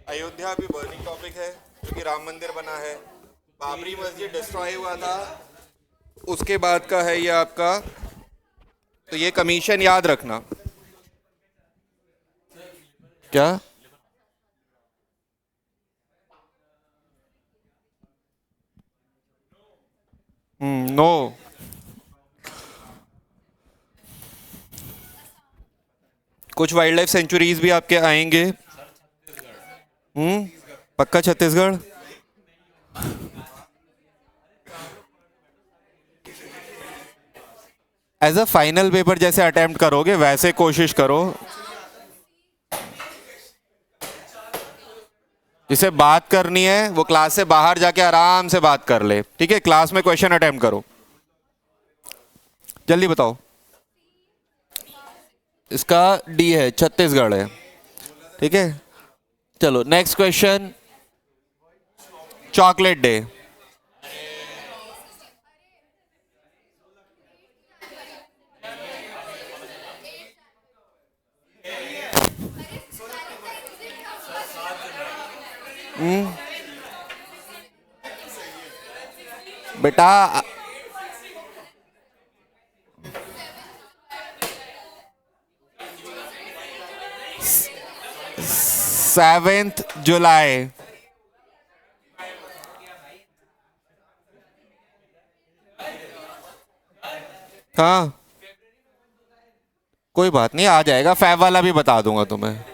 अयोध्या भी burning topic है क्योंकि राम मंदिर बना है। बाबरी मस्जिद डिस्ट्रॉय हुआ था, उसके बाद का है ये आपका। तो ये कमीशन याद रखना। क्या? नो। कुछ वाइल्ड लाइफ सेंचुरीज भी आपके आएंगे। पक्का Chhattisgarh. As a final paper जैसे अटेम्प्ट करोगे वैसे कोशिश करो। जिसे बात करनी है वो क्लास से बाहर जाके आराम से बात कर ले, ठीक है? क्लास में क्वेश्चन अटेम्प्ट करो। जल्दी बताओ। इसका डी है, छत्तीसगढ़ है। ठीक है, चलो नेक्स्ट क्वेश्चन। Chocolate day. बेटा 7th जुलाई। हाँ, कोई बात नहीं, आ जाएगा। फैब वाला भी बता दूंगा तुम्हें।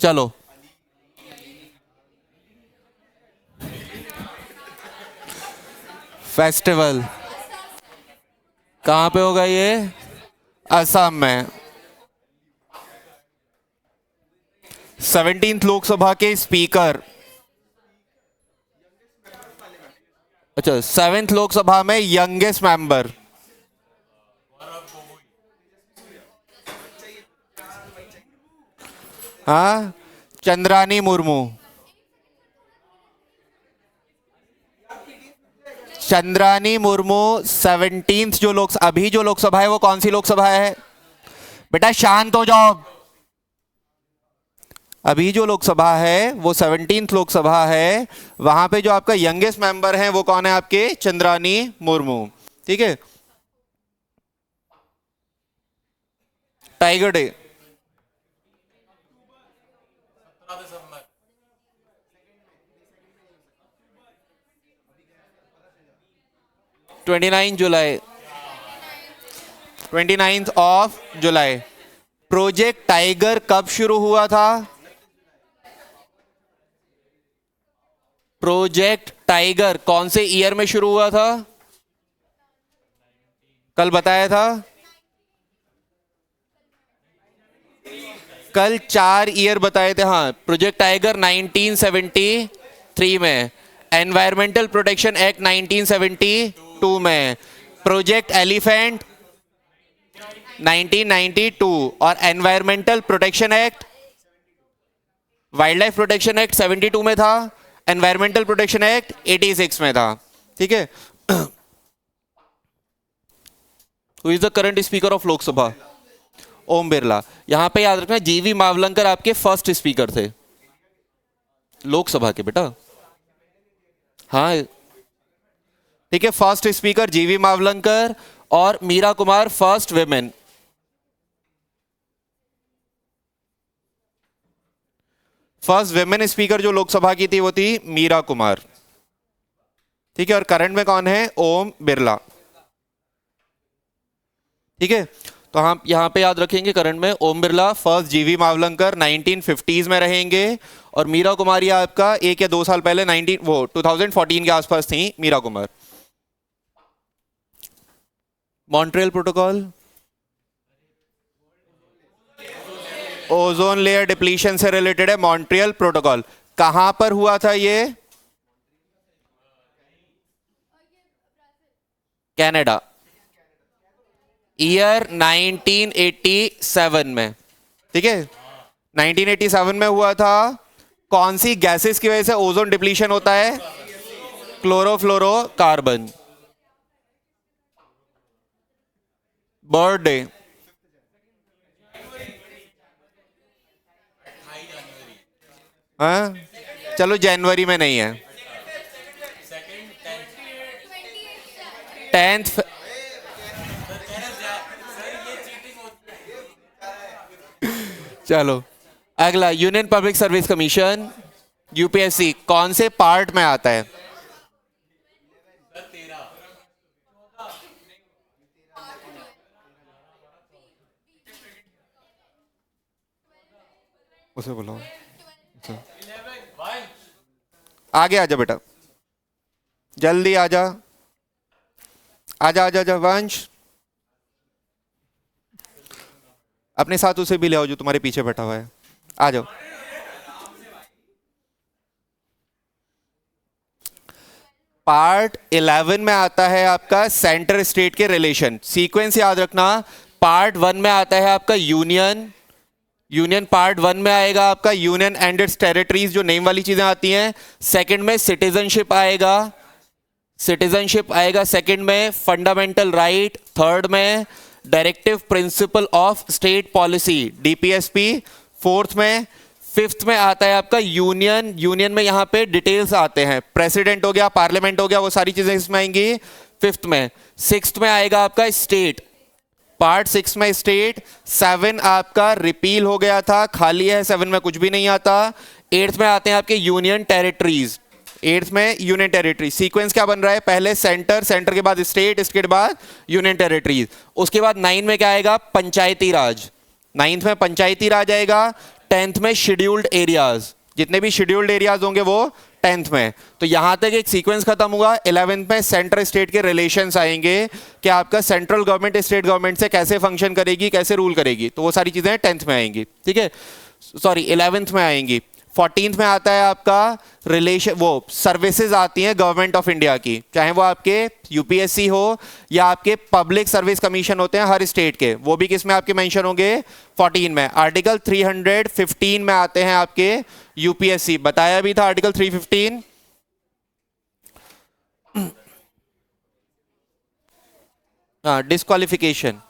चलो, फेस्टिवल कहाँ पे होगा ये? असम में। 17th लोकसभा के स्पीकर। अच्छा, 7th लोकसभा में यंगेस्ट मेंबर। हाँ, चंद्रानी मुर्मू। चंद्रानी मुर्मू 17th जो अभी जो लोकसभा है वो कौन सी लोकसभा है? बेटा शांत हो जाओ। अभी जो लोकसभा है वो 17th लोकसभा है। वहां पे जो आपका यंगेस्ट मेंबर है वो कौन है आपके? चंद्रानी मुर्मू। ठीक है। Tiger day 29 July. 29th of July. Project tiger कब शुरू हुआ था? प्रोजेक्ट टाइगर कौन से ईयर में शुरू हुआ था? कल बताया था। कल 4 ईयर बताए थे। हाँ, प्रोजेक्ट टाइगर 1973 में, एनवायरमेंटल प्रोटेक्शन एक्ट 1972 में, प्रोजेक्ट एलिफेंट 1992 और environmental protection act, wild life protection act 72 में था, एनवायरमेंटल प्रोटेक्शन एक्ट 86 में था। ठीक है। Who is the current speaker of Lok Sabha? Om Birla. यहां पे याद रखना, जीवी मावलंकर आपके फर्स्ट स्पीकर थे लोकसभा के बेटा। हाँ, ठीक है, फर्स्ट स्पीकर जीवी मावलंकर और Meera Kumar first women. First women speaker जो लोकसभा की थी वो थी मीरा कुमार। ठीक है, और करंट में कौन है? ओम बिरला। ठीक है, तो हम यहां पे याद रखेंगे करंट में ओम बिरला फर्स्ट, जीवी मावलंकर 1950s में रहेंगे, और मीरा कुमारी आपका 1 या 2 साल पहले 2014 के आसपास थी Meera Kumar. Montreal protocol ozone layer depletion से रिलेटेड है। मॉन्ट्रियल प्रोटोकॉल कहां पर हुआ था ये? कनाडा, ईयर 1987 में। ठीक है, 1987 में हुआ था। कौन सी गैसेस की वजह से ओजोन डिप्लीशन होता है? क्लोरोफ्लोरोकार्बन। बर्थडे, हाँ चलो जनवरी में नहीं है। 10th। चलो अगला, union public service commission UPSC कौन से पार्ट में आता है? उसे बुलाओ, आगे आजा बेटा, जल्दी आजा, आजा आजा आजा वंश, अपने साथ उसे भी ले आओ जो तुम्हारे पीछे बैठा हुआ है, आ जाओ। पार्ट 11 में आता है आपका सेंटर स्टेट के रिलेशन। सीक्वेंस याद रखना, पार्ट 1 में आता है आपका यूनियन, यूनियन पार्ट 1 में आएगा आपका यूनियन एंड इट्स टेरिटरीज, जो नेम वाली चीजें आती हैं। सेकंड में सिटीजनशिप आएगा, सिटीजनशिप आएगा सेकंड में, फंडामेंटल राइट थर्ड में, directive principle of state policy DPSP fourth में, फिफ्थ में आता है आपका यूनियन, यूनियन में यहां पे डिटेल्स आते हैं, प्रेसिडेंट हो गया, पार्लियामेंट हो गया, वो सारी चीजें इसमें आएंगी फिफ्थ में। सिक्स्थ में आएगा आपका स्टेट, पार्ट 6 में स्टेट। 7 आपका रिपील हो गया था, खाली है, 7 में कुछ भी नहीं आता। 8th में आते हैं आपके यूनियन टेरिटरीज, 8th में यूनियन टेरिटरी। सीक्वेंस क्या बन रहा है, पहले सेंटर, सेंटर के बाद स्टेट, इसके बाद यूनियन टेरिटरीज। उसके बाद 9 में क्या आएगा, पंचायती राज, 9th में पंचायती राज आएगा। 10th में शेड्यूल्ड एरियाज, जितने भी शेड्यूल्ड एरियाज होंगे वो 10th में। तो यहां तक एक सीक्वेंस खत्म हुआ। 11th में सेंटर स्टेट के रिलेशंस आएंगे कि आपका सेंट्रल गवर्नमेंट स्टेट गवर्नमेंट से कैसे फंक्शन करेगी, कैसे रूल करेगी, तो वो सारी चीजें 10th में आएंगी, ठीक है, सॉरी 11th में आएंगी। 14th में आता है आपका रिलेशन, वो सर्विसेज आती हैं गवर्नमेंट ऑफ इंडिया की, चाहे वो आपके यूपीएससी हो या आपके पब्लिक सर्विस कमीशन होते हैं हर स्टेट के, वो भी किस में आपके मेंशन होंगे, 14 में। आर्टिकल 315 में आते हैं आपके यूपीएससी, बताया भी था आर्टिकल 315। डिस्क्वालिफिकेशन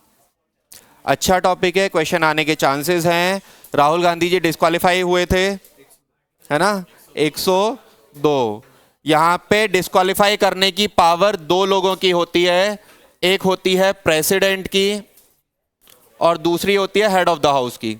अच्छा टॉपिक है, क्वेश्चन आने के चांसेस हैं। राहुल गांधी जी डिस्क्वालीफाई हुए थे, है ना, 102। यहां पे डिस्क्वालीफाई करने की पावर दो लोगों की होती है, एक होती है प्रेसिडेंट की और दूसरी होती है हेड ऑफ द हाउस की।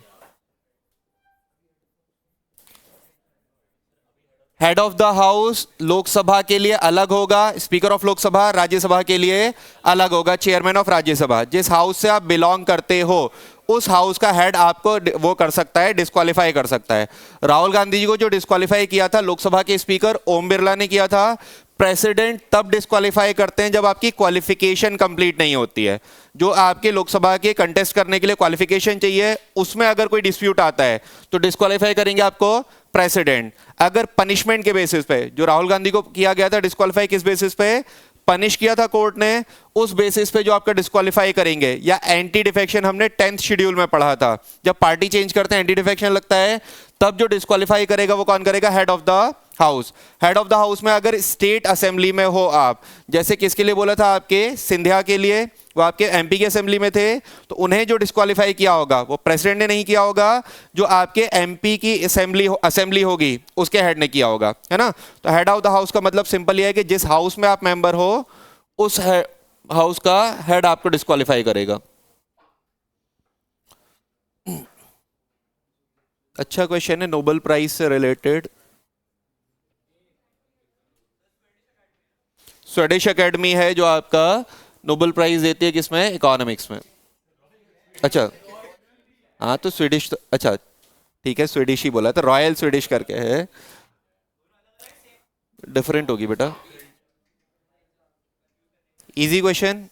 Head of the house Lok Sabha के लिए अलग होगा, स्पीकर ऑफ लोकसभा, राज्यसभा के लिए अलग होगा, चेयरमैन ऑफ राज्यसभा। जिस हाउस से आप बिलोंग करते हो उस हाउस का हेड आपको वो कर सकता है, डिस्क्वालीफाई कर सकता है। राहुल गांधी जी को जो डिस्क्वालीफाई किया था लोकसभा के स्पीकर ओम बिरला ने किया था। प्रेसिडेंट तब डिस्क्वालीफाई करते हैं जब आपकी क्वालिफिकेशन कंप्लीट नहीं होती है, जो आपके लोकसभा के कंटेस्ट करने के लिए क्वालिफिकेशन चाहिए, उसमें अगर कोई डिस्प्यूट आता है तो डिस्क्वालीफाई करेंगे आपको प्रेसिडेंट। अगर पनिशमेंट के बेसिस पे, जो राहुल गांधी को किया गया था डिस्क्वालीफाई किस बेसिस पे, पनिश किया था कोर्ट ने, उस बेसिस पे जो आपका डिस्क्वालीफाई करेंगे। या एंटी डिफेक्शन हमने 10th शेड्यूल में पढ़ा था, जब पार्टी चेंज करते हैं एंटी डिफेक्शन लगता है, तब जो डिस्क्वालीफाई करेगा वो कौन करेगा, head of the house. Head of the house में अगर स्टेट असेंबली में हो आप, जैसे किसके लिए बोला था, आपके सिंधिया के लिए, वो आपके एमपी की असेंबली में थे, तो उन्हें जो डिस्क्वालीफाई किया होगा वो प्रेसिडेंट ने नहीं किया होगा, जो आपके एमपी की असेंबली होगी उसके हेड ने किया होगा, है ना। तो हेड ऑफ द हाउस का मतलब सिंपल ये है कि जिस हाउस में आप मेंबर हो उस हाउस का हेड आपको डिस्क्वालीफाई करेगा। अच्छा क्वेश्चन है, नोबेल प्राइज से रिलेटेड। स्वीडिश एकेडमी है जो आपका नोबेल प्राइज देती है, किसमें, इकोनॉमिक्स में। अच्छा हाँ, तो स्वीडिश तो, अच्छा ठीक है, स्वीडिश ही बोला था, रॉयल स्वीडिश करके है, डिफरेंट होगी बेटा। इजी क्वेश्चन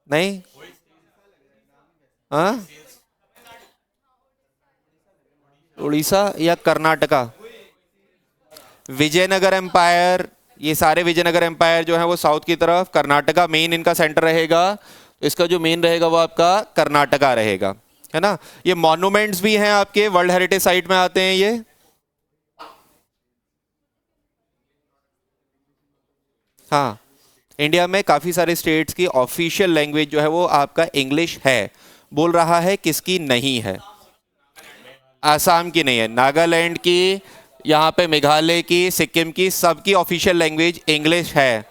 नहीं, हाँ, उड़ीसा या कर्नाटका। विजयनगर एम्पायर, ये सारे विजयनगर एम्पायर जो है वो साउथ की तरफ, कर्नाटका मेन इनका सेंटर रहेगा, तो इसका जो मेन रहेगा वो आपका कर्नाटका रहेगा, है ना। ये मॉन्यूमेंट्स भी हैं आपके वर्ल्ड हेरिटेज साइट में आते हैं ये। हाँ, इंडिया में काफ़ी सारे स्टेट्स की ऑफिशियल लैंग्वेज जो है वो आपका इंग्लिश है। बोल रहा है किसकी नहीं है? आसाम की नहीं है, नागालैंड की, यहाँ पे मेघालय की, सिक्किम की, सबकी ऑफिशियल लैंग्वेज इंग्लिश है।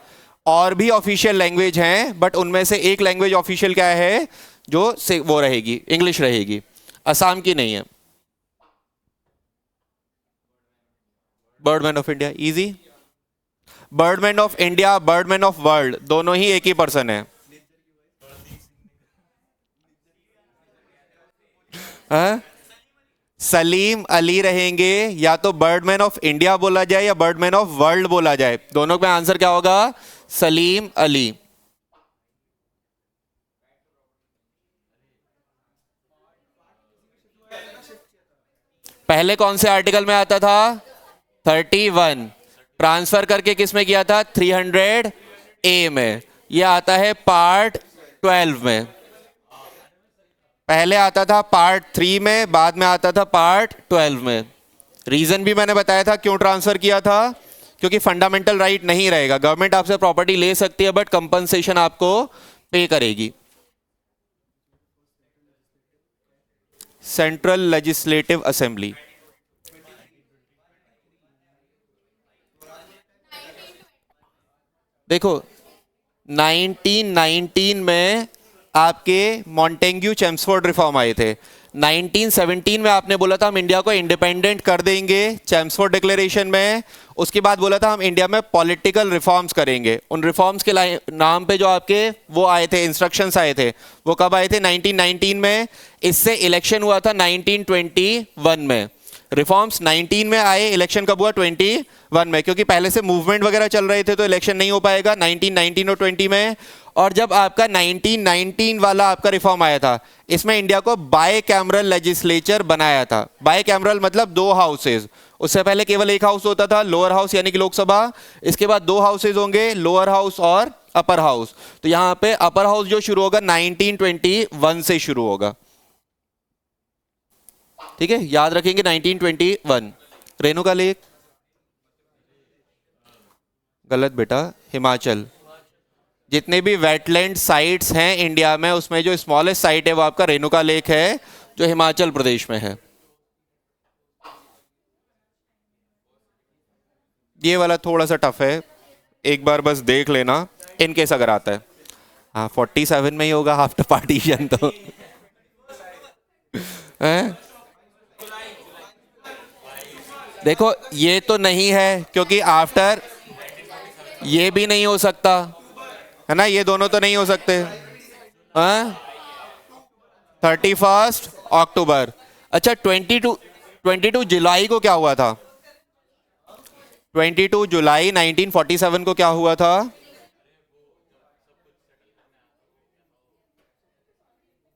और भी ऑफिशियल लैंग्वेज हैं, बट उनमें से एक लैंग्वेज ऑफिशियल क्या है जो वो रहेगी, इंग्लिश रहेगी। असम की नहीं है। Birdman of India easy. Birdman of India, Birdman of world, दोनों ही एक ही पर्सन है। हाँ? सलीम अली रहेंगे, या तो बर्डमैन ऑफ इंडिया बोला जाए या बर्डमैन ऑफ वर्ल्ड बोला जाए, दोनों का आंसर क्या होगा? सलीम अली। पहले कौन से आर्टिकल में आता था? 31। ट्रांसफर करके किस में किया था? 300 ए में। यह आता है पार्ट 12 में। पहले आता था पार्ट 3 में, बाद में आता था पार्ट 12 में। रीजन भी मैंने बताया था क्यों ट्रांसफर किया था, क्योंकि फंडामेंटल राइट नहीं रहेगा। गवर्नमेंट आपसे प्रॉपर्टी ले सकती है बट कंपनसेशन आपको पे करेगी। Central legislative assembly. देखो 1919 में आपके मॉन्टेग्यू चेम्सफोर्ड रिफॉर्म आए थे। 1917 में आपने बोला था हम इंडिया को इंडिपेंडेंट कर देंगे चेम्सफोर्ड डिक्लेरेशन में। उसके बाद बोला था हम इंडिया में पॉलिटिकल रिफॉर्म्स करेंगे। उन रिफॉर्म्स के नाम पे जो आपके वो आए थे, इंस्ट्रक्शंस आए थे, वो कब आए थे? 1919 में। इससे इलेक्शन हुआ था 1921 में। रिफॉर्म्स 19 में आए, इलेक्शन कब हुआ? 21 में, क्योंकि पहले से मूवमेंट वगैरह चल रहे थे तो इलेक्शन नहीं हो पाएगा 1919 और 20 में। और जब आपका 1919 वाला आपका रिफॉर्म आया था, इसमें इंडिया को बाय कैमरल लेजिस्लेचर बनाया था। बाय कैमरल मतलब दो हाउसेज। उससे पहले केवल एक हाउस होता था, लोअर हाउस यानी कि लोकसभा। इसके बाद दो हाउसेज होंगे, लोअर हाउस और अपर हाउस। तो यहां पे अपर हाउस जो शुरू होगा 1921 से शुरू होगा। ठीक है, याद रखेंगे 1921। रेणुका लेक गलत बेटा, हिमाचल। जितने भी वेटलैंड साइट्स हैं इंडिया में, उसमें जो स्मॉलेस्ट साइट है वो आपका रेणुका लेक है, जो हिमाचल प्रदेश में है। ये वाला थोड़ा सा टफ है, एक बार बस देख लेना इनकेस अगर आता है। हाँ 47 में ही होगा आफ्टर पार्टीशन तो है? देखो ये तो नहीं है क्योंकि आफ्टर, ये भी नहीं हो सकता है ना, ये दोनों तो नहीं हो सकते। 31 अक्टूबर। अच्छा 22 जुलाई को क्या हुआ था? 22 जुलाई 1947 को क्या हुआ था?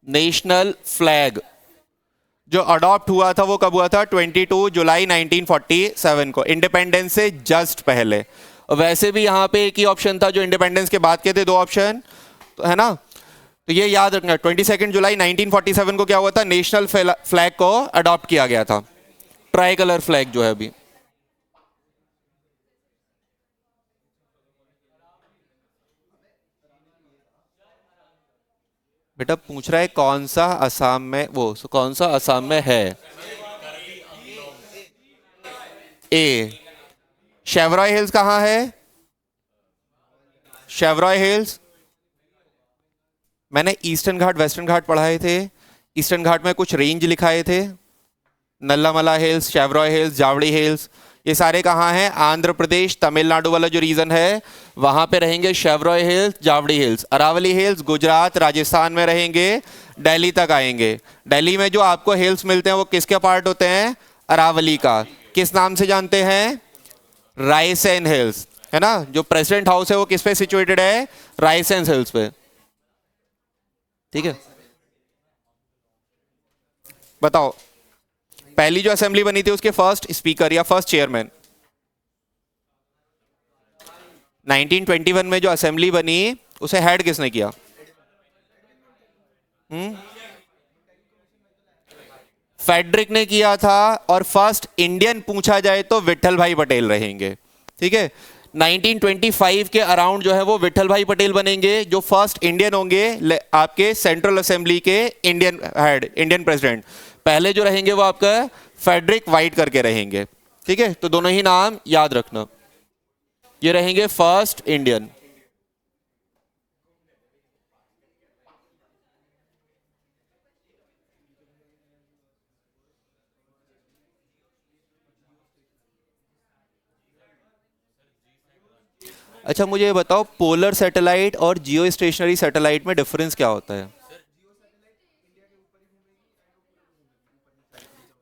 नेशनल फ्लैग जो अडॉप्ट हुआ था वो कब हुआ था? 22 जुलाई 1947 को, इंडिपेंडेंस से जस्ट पहले। वैसे भी यहां पे एक ही ऑप्शन था जो इंडिपेंडेंस के बाद के थे, दो ऑप्शन तो है ना। तो ये याद रखना, 22 जुलाई 1947 को क्या हुआ था? नेशनल फ्लैग को अडॉप्ट किया गया था, ट्राई कलर फ्लैग जो है अभी। बेटा पूछ रहा है कौन सा असम में, वो कौन सा असम में है? ए। शेवरॉय हिल्स कहां है? शेवरॉय हिल्स मैंने ईस्टर्न घाट वेस्टर्न घाट पढ़ाए थे। ईस्टर्न घाट में कुछ रेंज लिखाए थे, Nallamala hills, Shevaroy hills, Javadi hills. ये सारे कहाँ हैं? आंध्र प्रदेश तमिलनाडु वाला जो रीजन है वहां पे रहेंगे Shevaroy hills, Javadi hills. Aravalli hills Gujarat Rajasthan में रहेंगे, दिल्ली तक आएंगे। दिल्ली में जो आपको हिल्स मिलते हैं वो किसके पार्ट होते हैं? अरावली का। किस नाम से जानते हैं? रायसेन हिल्स, है ना। जो प्रेसिडेंट हाउस है वो किस पे सिचुएटेड है? रायसेन हिल्स पे। ठीक है, बताओ पहली जो असेंबली बनी थी उसके फर्स्ट स्पीकर या फर्स्ट चेयरमैन? 1921 में जो असेंबली बनी उसे हेड किसने किया? फेडरिक ने किया था। और फर्स्ट इंडियन पूछा जाए तो विठल भाई पटेल रहेंगे। ठीक है, 1925 के अराउंड जो है वो विठल भाई पटेल बनेंगे, जो फर्स्ट इंडियन होंगे आपके सेंट्रल असेंबली के इंडियन हेड, इंडियन प्रेसिडेंट। पहले जो रहेंगे वो आपका फेडरिक वाइट करके रहेंगे। ठीक है, तो दोनों ही नाम याद रखना, ये रहेंगे फर्स्ट इंडियन। अच्छा मुझे ये बताओ, पोलर सैटेलाइट और जियो स्टेशनरी सैटेलाइट में डिफरेंस क्या होता है?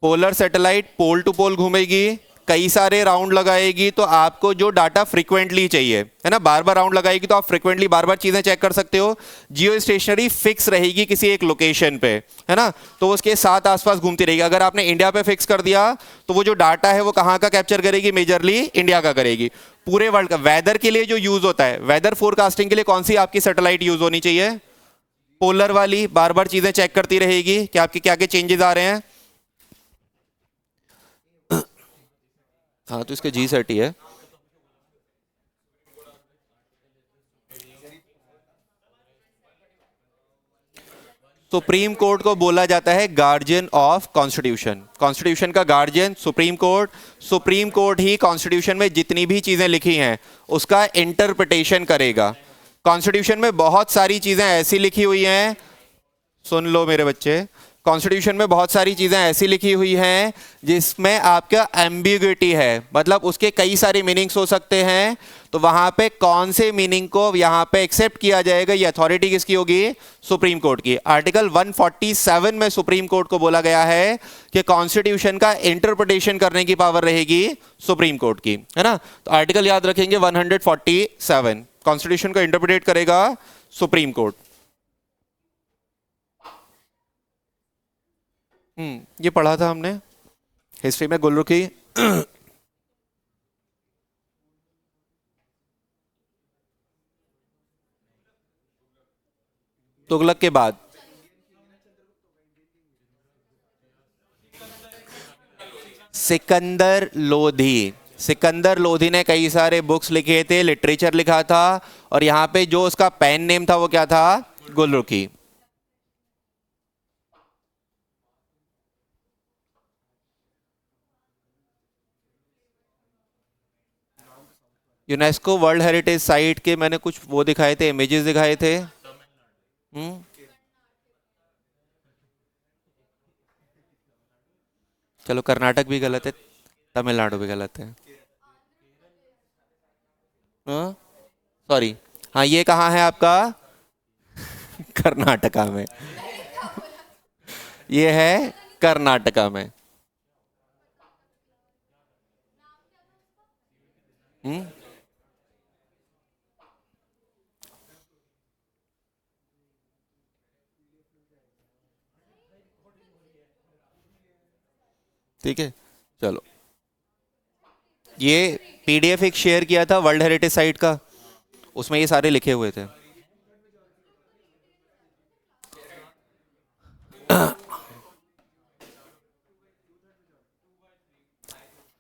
पोलर सैटेलाइट पोल टू पोल घूमेगी, कई सारे राउंड लगाएगी, तो आपको जो डाटा फ्रीक्वेंटली चाहिए है ना, बार बार राउंड लगाएगी तो आप फ्रीक्वेंटली बार बार चीजें चेक कर सकते हो। जियो स्टेशनरी फिक्स रहेगी किसी एक लोकेशन पे, है ना, तो उसके साथ आसपास घूमती रहेगी। अगर आपने इंडिया पे फिक्स कर दिया तो वो जो डाटा है वो कहाँ का कैप्चर करेगी? मेजरली इंडिया का करेगी। पूरे वर्ल्ड का वेदर के लिए जो यूज होता है, वेदर फोरकास्टिंग के लिए कौन सी आपकी सैटेलाइट यूज होनी चाहिए? पोलर वाली, बार बार चीजें चेक करती रहेगी कि आपके क्या क्या चेंजेस आ रहे हैं। हाँ तो इसके जी सेट ही है। सुप्रीम कोर्ट को बोला जाता है गार्जियन ऑफ कॉन्स्टिट्यूशन। कॉन्स्टिट्यूशन का guardian supreme court. Supreme court ही कॉन्स्टिट्यूशन में जितनी भी चीजें लिखी हैं उसका इंटरप्रिटेशन करेगा। कॉन्स्टिट्यूशन में बहुत सारी चीजें ऐसी लिखी हुई हैं, सुन लो मेरे बच्चे, कॉन्स्टिट्यूशन में बहुत सारी चीजें ऐसी लिखी हुई हैं जिसमें आपका एम्बिग्युइटी है, मतलब उसके कई सारे मीनिंग्स हो सकते हैं। तो वहां पे कौन से मीनिंग को यहां पे एक्सेप्ट किया जाएगा, ये अथॉरिटी किसकी होगी? सुप्रीम कोर्ट की। आर्टिकल 147 में सुप्रीम कोर्ट को बोला गया है कि कॉन्स्टिट्यूशन का इंटरप्रिटेशन करने की पावर रहेगी सुप्रीम कोर्ट की, है ना। तो आर्टिकल याद रखेंगे 147, कॉन्स्टिट्यूशन को इंटरप्रिटेट करेगा सुप्रीम कोर्ट। ये पढ़ा था हमने हिस्ट्री में, गुल्लुकी। तुगलक के बाद सिकंदर लोधी। सिकंदर लोधी ने कई सारे बुक्स लिखे थे, लिटरेचर लिखा था, और यहां पे जो उसका पेन नेम था वो क्या था? गुल्लुकी। यूनेस्को वर्ल्ड हेरिटेज साइट के मैंने कुछ वो दिखाए थे, इमेजेस दिखाए थे। चलो कर्नाटक भी गलत है, तमिलनाडु भी गलत है। सॉरी, हाँ ये कहाँ है आपका? कर्नाटका में, ये है कर्नाटका में। ठीक है, चलो ये पीडीएफ एक शेयर किया था वर्ल्ड हेरिटेज साइट का, उसमें ये सारे लिखे हुए थे।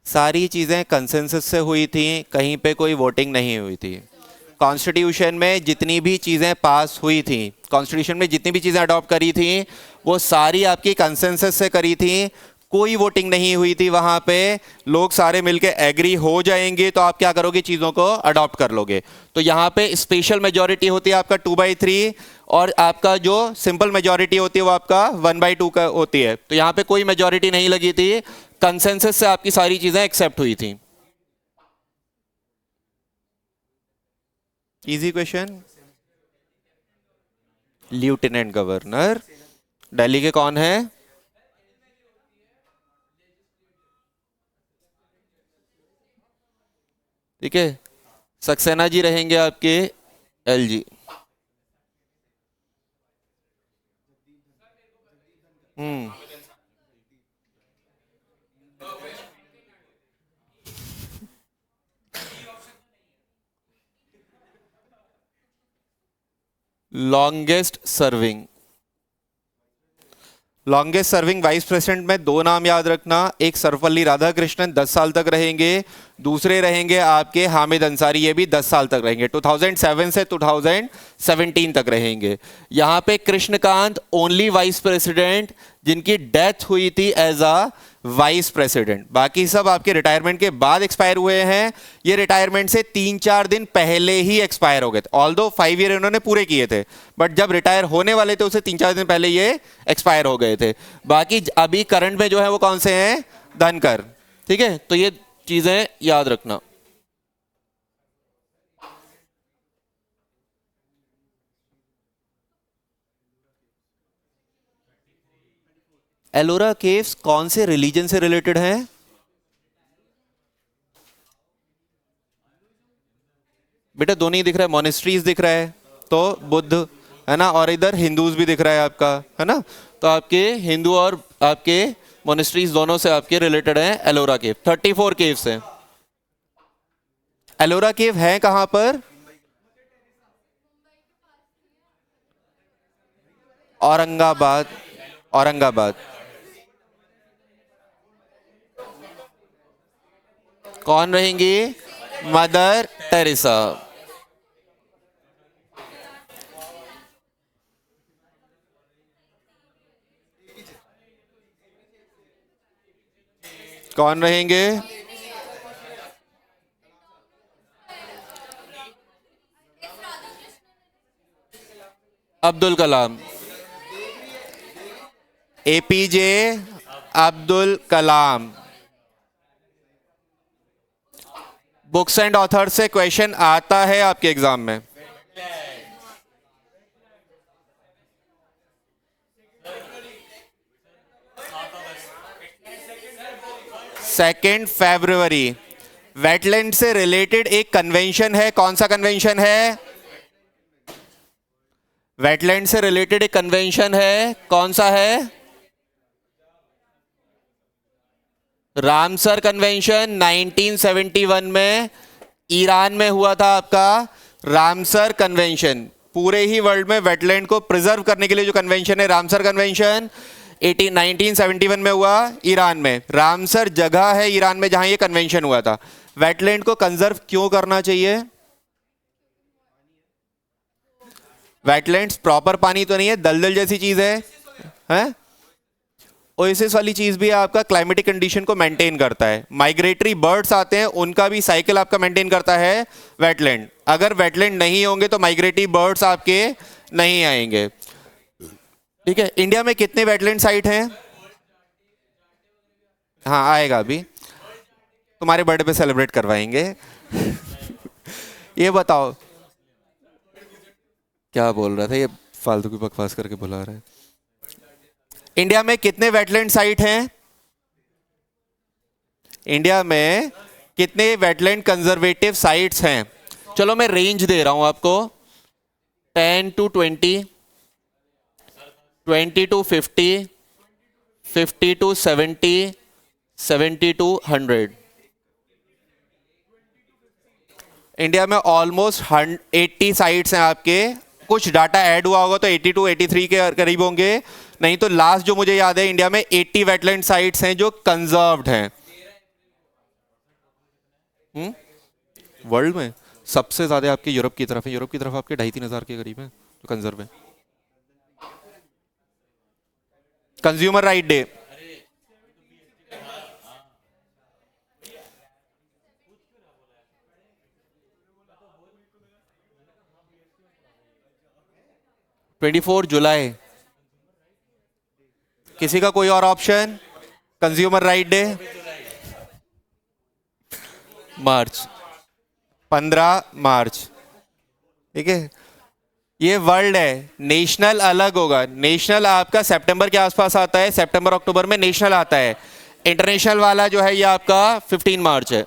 सारी चीजें कंसेंसस से हुई थी, कहीं पे कोई वोटिंग नहीं हुई थी। कॉन्स्टिट्यूशन में जितनी भी चीजें पास हुई थी, कॉन्स्टिट्यूशन में जितनी भी चीजें अडॉप्ट करी थी वो सारी आपकी कंसेंसस से करी थी, कोई वोटिंग नहीं हुई थी वहां पे। लोग सारे मिलके एग्री हो जाएंगे तो आप क्या करोगे? चीजों को अडॉप्ट कर लोगे। तो यहाँ पे स्पेशल मेजोरिटी होती है आपका 2/3, और आपका जो सिंपल मेजोरिटी होती है वो आपका 1/2 का होती है। तो यहाँ पे कोई मेजोरिटी नहीं लगी थी, कंसेंसस से आपकी सारी चीजें एक्सेप्ट हुई थी। Easy question. Lieutenant governor Delhi के कौन है? ठीक है, सक्सेना जी रहेंगे आपके LG. Hmm, longest serving, longest serving vice president में दो नाम याद रखना, एक सर्वपल्ली राधाकृष्णन 10 साल तक रहेंगे, दूसरे रहेंगे आपके हामिद अंसारी, ये भी 10 साल तक रहेंगे, 2007 से 2017 तक रहेंगे। यहाँ पे कृष्णकांत ओनली वाइस प्रेसिडेंट जिनकी डेथ हुई थी एज अ वाइस प्रेसिडेंट, बाकी सब आपके रिटायरमेंट के बाद एक्सपायर हुए हैं। ये रिटायरमेंट से 3-4 दिन पहले ही एक्सपायर हो गए थे, ऑल्दो 5 ईयर इन्होंने पूरे किए थे, बट जब रिटायर होने वाले थे उससे 3-4 दिन पहले ये एक्सपायर हो गए थे। बाकी अभी करंट में जो है वो कौन से हैं? धनकर। ठीक है, तो ये चीजें याद रखना। एलोरा केव्स कौन से रिलीजन से रिलेटेड हैं? बेटा दोनों ही दिख रहा है, मोनेस्ट्रीज दिख रहा है तो बुद्ध है ना, और इधर हिंदूज भी दिख रहा है आपका, है ना, तो आपके हिंदू और आपके मोनेस्ट्रीज दोनों से आपके रिलेटेड हैं एलोरा केव। 34 केव्स हैं। एलोरा केव है कहां पर? औरंगाबाद। औरंगाबाद। कौन रहेंगी? Mother Teresa. कौन रहेंगे? Abdul Kalam. APJ Abdul Kalam. Books and author से क्वेश्चन आता है आपके एग्जाम में। सेकेंड फरवरी। वेटलैंड से रिलेटेड एक कन्वेंशन है, कौन सा कन्वेंशन है? वेटलैंड से रिलेटेड एक कन्वेंशन है, कौन सा है? रामसर कन्वेंशन 1971 में ईरान में हुआ था आपका रामसर कन्वेंशन। पूरे ही वर्ल्ड में वेटलैंड को प्रिजर्व करने के लिए जो कन्वेंशन है रामसर कन्वेंशन 1971 में हुआ ईरान में। रामसर जगह है ईरान में जहां ये कन्वेंशन हुआ था। वेटलैंड को कंजर्व क्यों करना चाहिए? वेटलैंड्स प्रॉपर पानी तो नहीं है, दलदल जैसी चीज है? ओएसिस वाली चीज भी आपका क्लाइमेटिक कंडीशन को मेंटेन करता है। माइग्रेटरी बर्ड्स आते हैं उनका भी साइकिल आपका मेंटेन करता है वेटलैंड। अगर वेटलैंड नहीं होंगे तो माइग्रेटरी बर्ड्स आपके नहीं आएंगे। ठीक है, इंडिया में कितने वेटलैंड साइट हैं? हाँ आएगा अभी, तुम्हारे बर्थडे पे सेलिब्रेट करवाएंगे। ये बताओ क्या बोल रहा था ये, फालतू की बकवास करके बुला रहा है। इंडिया में कितने वेटलैंड साइट हैं? इंडिया में कितने वेटलैंड कंजर्वेटिव साइट्स हैं? चलो मैं रेंज दे रहा हूं आपको, 10 to 20, 20 to 50, 50 to 70, 70 to 100। India में ऑलमोस्ट 80 साइट्स हैं आपके। कुछ डाटा ऐड हुआ होगा तो 80 to 83 के करीब होंगे, नहीं तो लास्ट जो मुझे याद है इंडिया में 80 वेटलैंड साइट्स हैं जो कंजर्व्ड हैं। वर्ल्ड में सबसे ज्यादा आपके यूरोप की तरफ है, यूरोप की तरफ आपके 2,500-3,000 के करीब है जो कंजर्व है। कंज्यूमर राइट डे जुलाई। किसी का कोई और ऑप्शन? कंज्यूमर राइट डे मार्च, 15 मार्च। ठीक है, ये वर्ल्ड है, नेशनल अलग होगा। नेशनल आपका सितंबर के आसपास आता है, सितंबर अक्टूबर में नेशनल आता है। इंटरनेशनल वाला जो है ये आपका 15 मार्च है।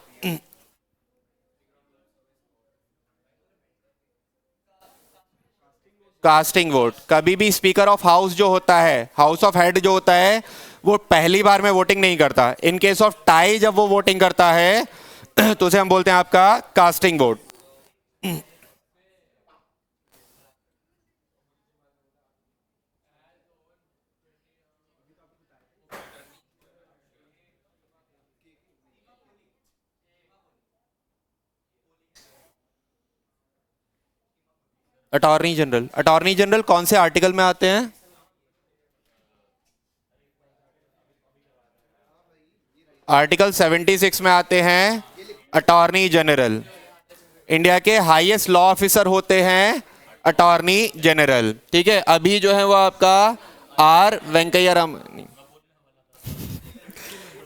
कास्टिंग वोट, कभी भी स्पीकर ऑफ हाउस जो होता है, हाउस ऑफ हेड जो होता है, वो पहली बार में वोटिंग नहीं करता। इन केस ऑफ टाई जब वो वोटिंग करता है तो उसे हम बोलते हैं आपका casting vote. Attorney general, attorney general कौन से आर्टिकल में आते हैं? आर्टिकल 76 में आते हैं अटॉर्नी जनरल। इंडिया के हाईएस्ट लॉ ऑफिसर होते हैं अटॉर्नी जनरल। ठीक है, अभी जो है वो आपका आर वेंकैया रामन।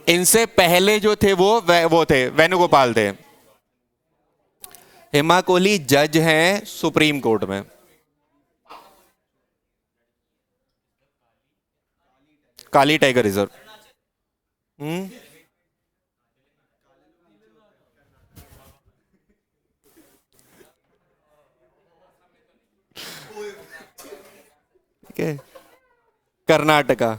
इनसे पहले जो थे वो थे वेणुगोपाल थे। हेमा कोहली जज हैं सुप्रीम कोर्ट में। Kali tiger reserve. ठीक है, कर्नाटका।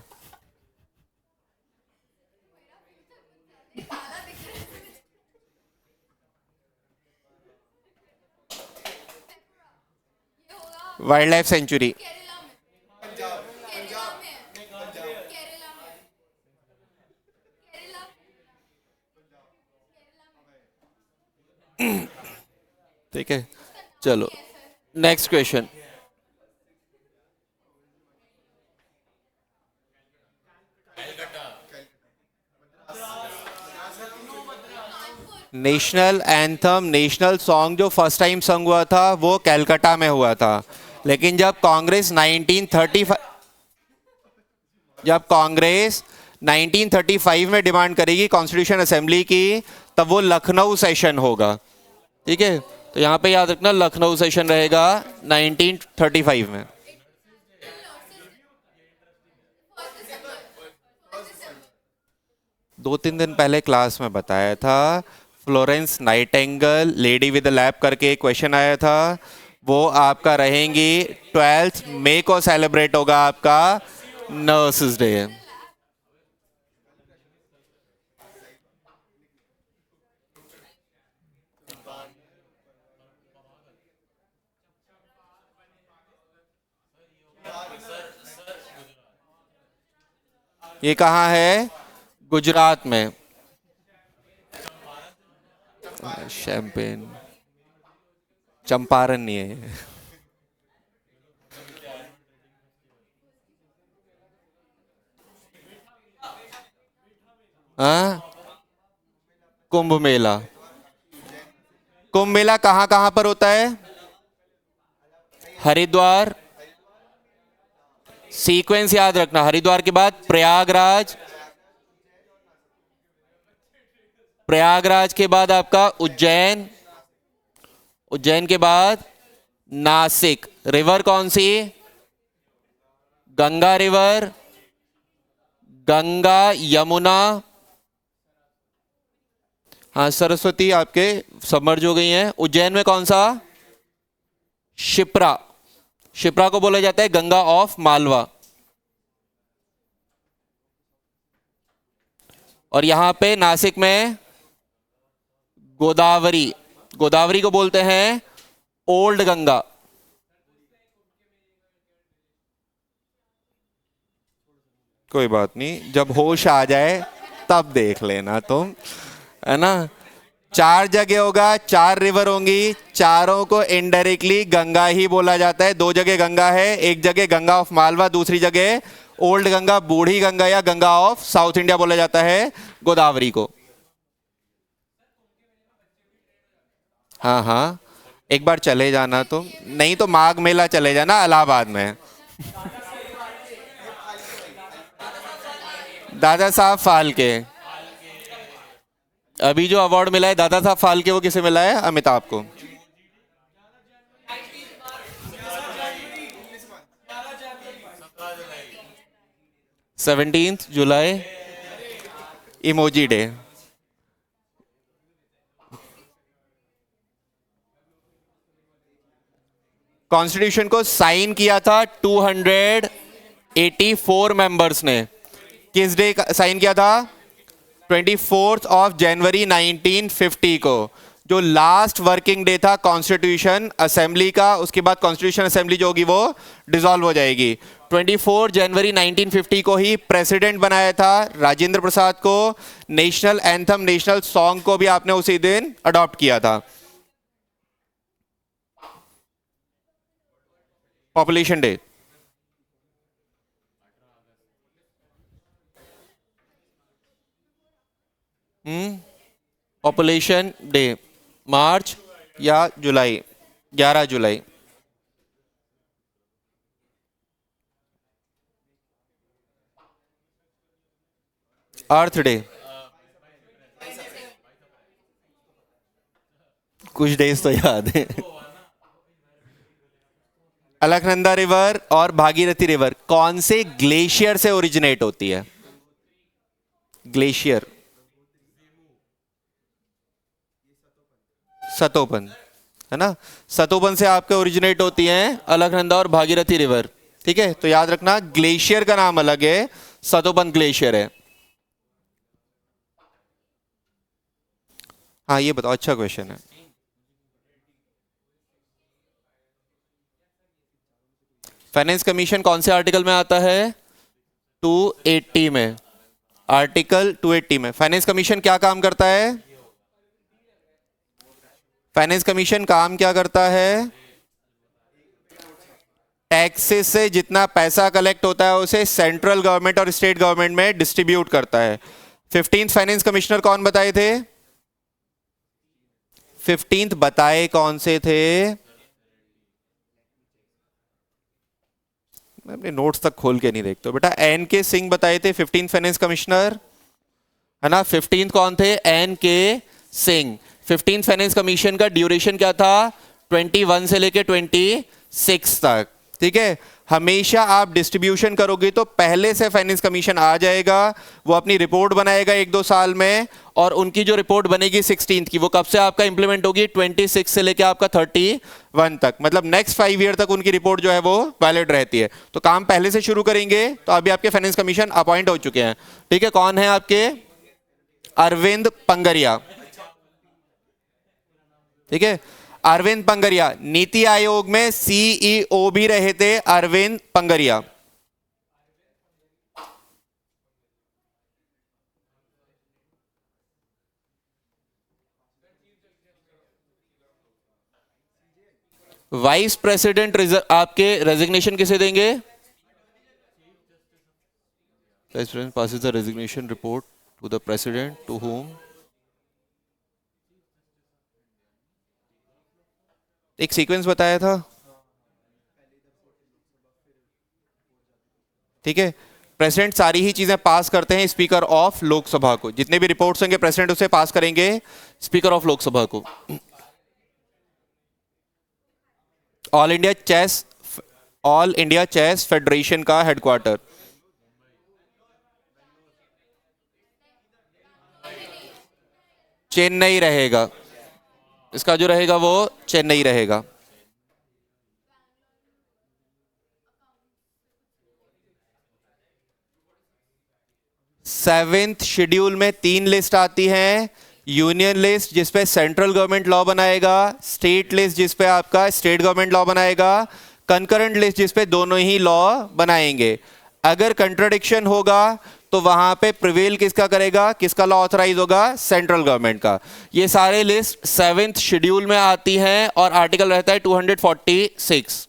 Wild life sanctuary. ठीक है, चलो next question. National anthem, national song जो फर्स्ट टाइम संग हुआ था वो कैलकाटा में हुआ था, लेकिन जब कांग्रेस 1935 में डिमांड करेगी कॉन्स्टिट्यूशन असेंबली की, तब वो लखनऊ सेशन होगा। ठीक है, तो यहां पे याद रखना लखनऊ सेशन रहेगा 1935 में। दो तीन दिन पहले क्लास में बताया था, Florence Nightingale lady with lap करके क्वेश्चन आया था, वो आपका रहेंगी 12 मई को सेलिब्रेट होगा आपका नर्सेस डे। ये कहाँ है? गुजरात में। शैंपेन, चंपारण नहीं है। हाँ, कुंभ मेला। कुंभ मेला कहाँ कहाँ पर होता है? हरिद्वार, सीक्वेंस याद रखना, हरिद्वार के बाद प्रयागराज, प्रयागराज के बाद आपका उज्जैन, उज्जैन के बाद नासिक। रिवर कौन सी? गंगा रिवर, गंगा यमुना। हाँ, सरस्वती आपके सबमर्ज हो गई हैं। उज्जैन में कौन सा? शिप्रा। शिप्रा को बोला जाता है गंगा ऑफ मालवा। और यहां पे नासिक में गोदावरी, गोदावरी को बोलते हैं ओल्ड गंगा। कोई बात नहीं, जब होश आ जाए तब देख लेना तुम, है ना। 4 जगह होगा, 4 रिवर होंगी, चारों को इनडायरेक्टली गंगा ही बोला जाता है। 2 जगह गंगा है, एक जगह गंगा ऑफ मालवा, दूसरी जगह ओल्ड गंगा, बूढ़ी गंगा या गंगा ऑफ साउथ इंडिया बोला जाता है गोदावरी को। हाँ हाँ, एक बार चले जाना तुम, नहीं तो माघ मेला चले जाना इलाहाबाद में। दादा साहब फाल्के, अभी जो अवार्ड मिला है दादा साहब फाल्के, वो किसे मिला है? अमिताभ को। जुलाई इमोजी डे। कॉन्स्टिट्यूशन को साइन किया था 284 मेंबर्स ने। किस डे साइन किया था? 24 जनवरी 1950 को, जो लास्ट वर्किंग डे था कॉन्स्टिट्यूशन असेंबली का। उसके बाद कॉन्स्टिट्यूशन असेंबली जो होगी वो डिसॉल्व हो जाएगी। 24 जनवरी 1950 को ही प्रेसिडेंट बनाया था राजेंद्र प्रसाद को। नेशनल एंथम, नेशनल सॉन्ग को भी आपने उसी दिन अडॉप्ट किया था। पॉपुलेशन डे, पॉपुलेशन डे मार्च या जुलाई, 11 जुलाई। अर्थ डे, कुछ डेज तो याद है। अलकनंदा रिवर और भागीरथी रिवर कौन से ग्लेशियर से ओरिजिनेट होती है? ग्लेशियर, सतोपन, है ना। सतोपन से आपके ओरिजिनेट होती हैं अलकनंदा और भागीरथी रिवर। ठीक है, तो याद रखना ग्लेशियर का नाम अलग है, सतोपन ग्लेशियर है। हाँ ये बताओ, अच्छा क्वेश्चन है। फाइनेंस कमीशन कौन से आर्टिकल में आता है? 280 में। आर्टिकल 280 में फाइनेंस कमीशन क्या काम करता है? फाइनेंस कमीशन काम क्या करता है? टैक्सेस से जितना पैसा कलेक्ट होता है उसे सेंट्रल गवर्नमेंट और स्टेट गवर्नमेंट में डिस्ट्रीब्यूट करता है। 15th फाइनेंस कमिश्नर कौन बताए थे? 15th बताए कौन से थे? मैं अपने नोट्स तक खोल के नहीं देखता बेटा। एन के सिंह बताए थे 15th फाइनेंस कमिश्नर, है ना। 15th कौन थे? एन के सिंह। 15th फाइनेंस कमीशन का ड्यूरेशन क्या था? 21 से लेके 26 तक। ठीक है, हमेशा आप डिस्ट्रीब्यूशन करोगे तो पहले से फाइनेंस कमीशन आ जाएगा, वो अपनी रिपोर्ट बनाएगा 1-2 साल में, और उनकी जो रिपोर्ट बनेगी 16th की, वो कब से आपका इंप्लीमेंट होगी? 26 से लेके आपका 31 तक, मतलब नेक्स्ट 5 ईयर तक उनकी रिपोर्ट जो है वो वैलिड रहती है। तो काम पहले से शुरू करेंगे। तो अभी आपके फाइनेंस कमीशन अपॉइंट हो चुके हैं। ठीक है, कौन है आपके? अरविंद पंगरिया। ठीक है, अरविंद पंगरिया नीति आयोग में सीईओ भी रहे थे, अरविंद पंगरिया। वाइस प्रेसिडेंट आपके रेजिग्नेशन किसे देंगे? Vice president passes the resignation report to the president, to whom? एक सीक्वेंस बताया था। ठीक है, प्रेसिडेंट सारी ही चीजें पास करते हैं स्पीकर ऑफ लोकसभा को। जितने भी रिपोर्ट्स होंगे प्रेसिडेंट उसे पास करेंगे स्पीकर ऑफ लोकसभा को। ऑल इंडिया चेस फेडरेशन का हेडक्वार्टर चेन्नई रहेगा। इसका जो रहेगा वो चेन्नई रहेगा। सेवेंथ शेड्यूल में 3 लिस्ट आती हैं। यूनियन लिस्ट जिसपे सेंट्रल गवर्नमेंट लॉ बनाएगा, स्टेट लिस्ट जिसपे आपका स्टेट गवर्नमेंट लॉ बनाएगा, कंकरेंट लिस्ट जिसपे दोनों ही लॉ बनाएंगे। अगर कंट्राडिक्शन होगा तो वहां पे प्रिवेल किसका करेगा? किसका लॉ ऑथराइज होगा? सेंट्रल गवर्नमेंट का। ये सारे लिस्ट 7th शेड्यूल में आती हैं और आर्टिकल रहता है 246।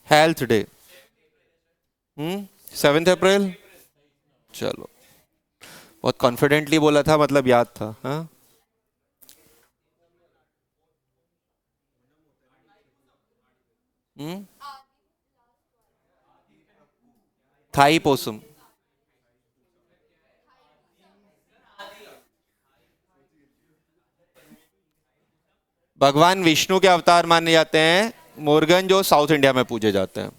हेल्थ डे 7 अप्रैल। चलो, बहुत कॉन्फिडेंटली बोला था, मतलब याद था। हाँ, थाई पोसुम। भगवान विष्णु के अवतार माने जाते हैं मुर्गन, जो साउथ इंडिया में पूजे जाते हैं।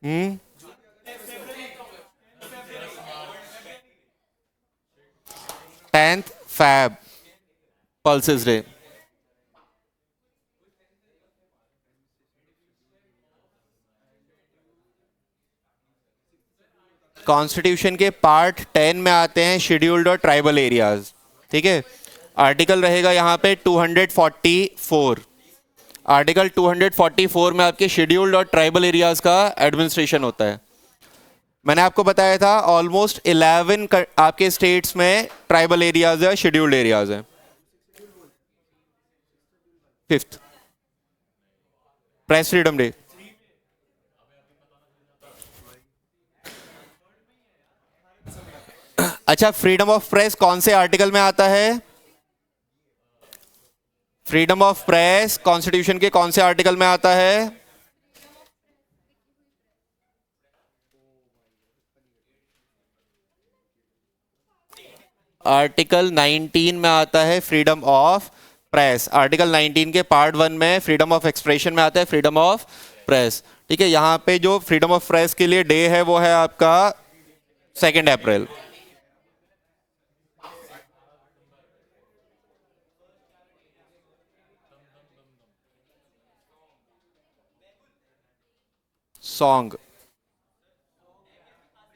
हम्म 10th Feb pulses day. Constitution के पार्ट 10 में आते हैं शेड्यूल्ड और ट्राइबल एरियाज। ठीक है, आर्टिकल रहेगा यहां पे 244। आर्टिकल 244 में आपके शेड्यूल्ड और ट्राइबल एरियाज का एडमिनिस्ट्रेशन होता है। मैंने आपको बताया था ऑलमोस्ट 11 आपके स्टेट्स में ट्राइबल एरियाज है, शेड्यूल्ड एरियाज है। Fifth press freedom day. अच्छा, फ्रीडम ऑफ प्रेस कौन से आर्टिकल में आता है? फ्रीडम ऑफ प्रेस कॉन्स्टिट्यूशन के कौन से आर्टिकल में आता है? आर्टिकल 19 में आता है फ्रीडम ऑफ प्रेस। आर्टिकल 19 के पार्ट 1 में फ्रीडम ऑफ एक्सप्रेशन में आता है फ्रीडम ऑफ प्रेस। ठीक है, यहां पे जो फ्रीडम ऑफ प्रेस के लिए डे है वो है आपका 2 अप्रैल। सॉन्ग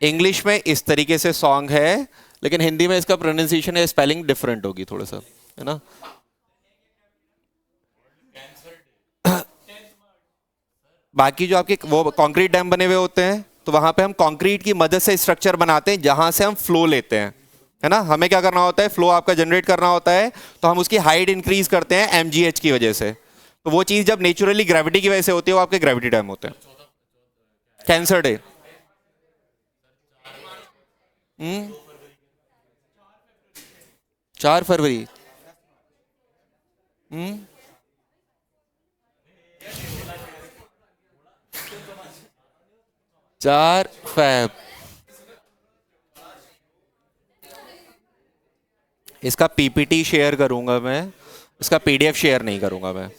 इंग्लिश में इस तरीके से सॉन्ग है, लेकिन हिंदी में इसका प्रोनाउंसिएशन या स्पेलिंग डिफरेंट होगी थोड़ा सा, है ना। बाकी जो आपके वो कंक्रीट डैम बने हुए होते हैं, तो वहां पे हम कंक्रीट की मदद से स्ट्रक्चर बनाते हैं जहां से हम फ्लो लेते हैं, है ना। हमें क्या करना होता है, फ्लो आपका जनरेट करना होता है, तो हम उसकी हाइट इंक्रीज करते हैं एमजीएच की वजह से। तो वो चीज जब नेचुरली ग्रेविटी की वजह से होती है, वो आपके ग्रेविटी डैम होते हैं। कैंसर डे 4 फरवरी। 4 फैब। इसका पीपीटी शेयर करूंगा मैं, इसका पीडीएफ शेयर नहीं करूंगा मैं।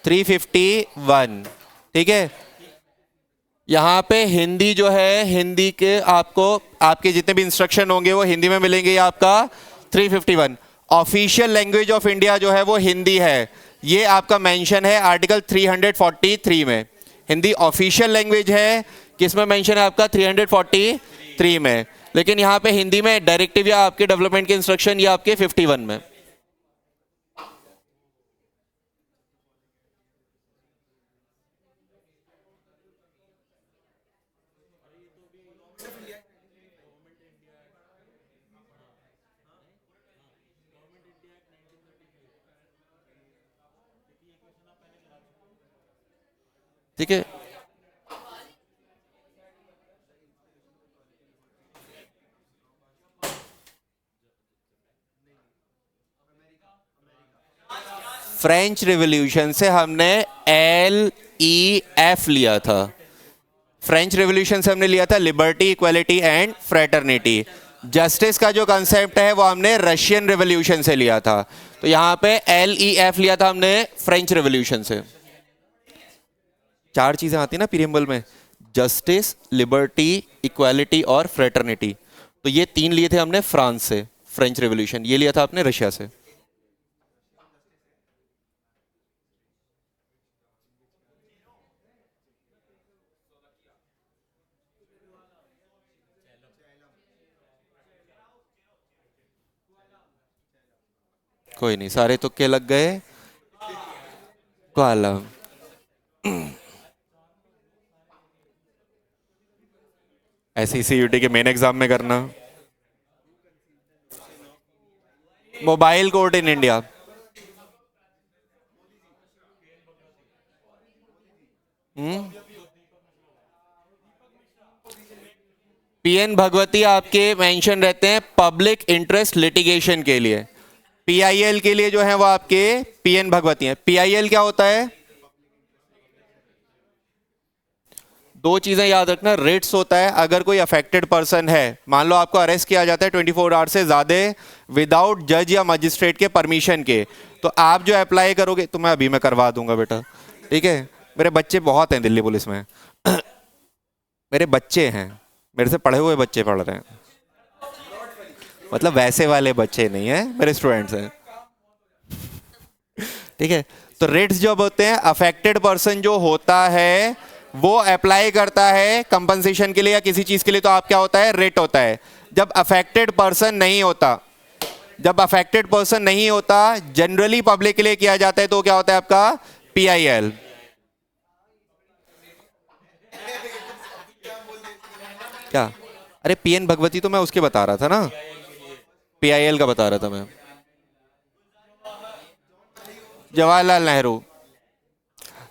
351, ठीक है। यहां पे हिंदी जो है, हिंदी के आपको आपके जितने भी इंस्ट्रक्शन होंगे वो हिंदी में मिलेंगे। आपका 351 ऑफिशियल लैंग्वेज ऑफ इंडिया जो है वो हिंदी है, ये आपका मेंशन है आर्टिकल 343 में। हिंदी ऑफिशियल लैंग्वेज है, किसमें मेंशन है आपका 343 में। लेकिन यहां पे हिंदी में डायरेक्टिव या आपके डेवलपमेंट के इंस्ट्रक्शन या आपके 51 में। ठीक है, फ्रेंच रिवॉल्यूशन से हमने LEF लिया था। फ्रेंच रिवॉल्यूशन से हमने लिया था liberty, equality and fraternity. Justice का जो कंसेप्ट है वो हमने रशियन रिवॉल्यूशन से लिया था। तो यहां पे LEF लिया था हमने फ्रेंच रिवॉल्यूशन से। 4 चीजें आती है ना प्रीएम्बल में, जस्टिस, लिबर्टी, इक्वालिटी और फ्रेटर्निटी। तो ये 3 लिए थे हमने फ्रांस से, फ्रेंच रिवॉल्यूशन। ये लिया था आपने रशिया से। कोई नहीं, सारे तुक्के लग गए। कॉलम SECUT के मेन एग्जाम में करना। Mobile court in India, PN Bhagwati आपके मेंशन रहते हैं पब्लिक इंटरेस्ट लिटिगेशन के लिए। PIL के लिए जो है वो आपके PN भगवती हैं। PIL क्या होता है? 2 चीजें याद रखना। रिट्स होता है, अगर कोई अफेक्टेड पर्सन है, मान लो आपको अरेस्ट किया जाता है 24 आवर से ज्यादा विदाउट जज या मजिस्ट्रेट के परमिशन के, तो आप जो अप्लाई करोगे, तो मैं अभी मैं करवा दूंगा बेटा, ठीक है। मेरे बच्चे बहुत हैं दिल्ली पुलिस में मेरे बच्चे हैं, मेरे से पढ़े हुए बच्चे पढ़ रहे हैं, मतलब वैसे वाले बच्चे नहीं है, मेरे स्टूडेंट्स हैं, ठीक है। तो रिट्स जब होते हैं, अफेक्टेड पर्सन जो होता है वो अप्लाई करता है कंपनसेशन के लिए या किसी चीज के लिए, तो आप क्या होता है, रिट होता है। जब अफेक्टेड पर्सन नहीं होता, जब अफेक्टेड पर्सन नहीं होता, जनरली पब्लिक के लिए किया जाता है, तो क्या होता है आपका PIL। क्या? अरे PN भगवती तो मैं उसके बता रहा था ना, PIL का बता रहा था मैं। जवाहरलाल नेहरू।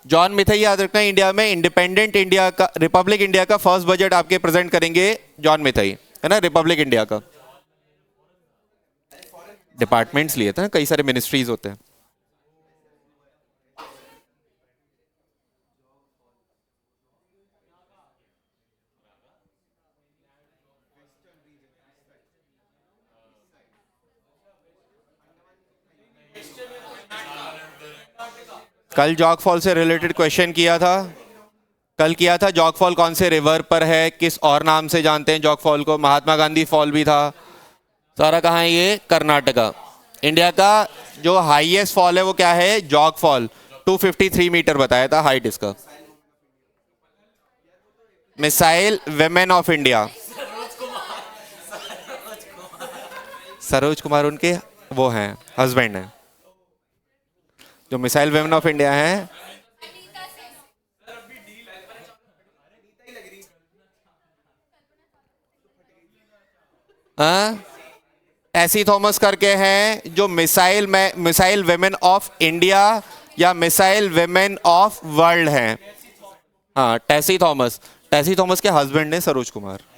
जॉन मिथाई याद रखना, इंडिया में इंडिपेंडेंट इंडिया का, रिपब्लिक इंडिया का फर्स्ट बजट आपके प्रेजेंट करेंगे जॉन मिथाई, है ना, रिपब्लिक इंडिया का। डिपार्टमेंट्स लिए थे ना, कई सारे मिनिस्ट्रीज होते हैं। कल जॉग फॉल से रिलेटेड क्वेश्चन किया था, कल किया था। जॉग फॉल कौन से रिवर पर है, किस और नाम से जानते हैं जॉग फॉल को? महात्मा गांधी फॉल भी था। सारा कहाँ है ये? कर्नाटका। इंडिया का जो हाईएस्ट फॉल है वो क्या है? जॉग फॉल, 253 मीटर बताया था हाइट इसका। Missile women of India, Saroj Kumar उनके वो हैं, हस्बैंड हैं, जो मिसाइल विमेन ऑफ इंडिया हैं। टेसी थॉमस करके हैं, जो मिसाइल में मिसाइल विमेन ऑफ इंडिया या मिसाइल विमेन ऑफ वर्ल्ड हैं। हाँ, टेसी थॉमस, टेसी थॉमस के हस्बैंड ने सरोज कुमार।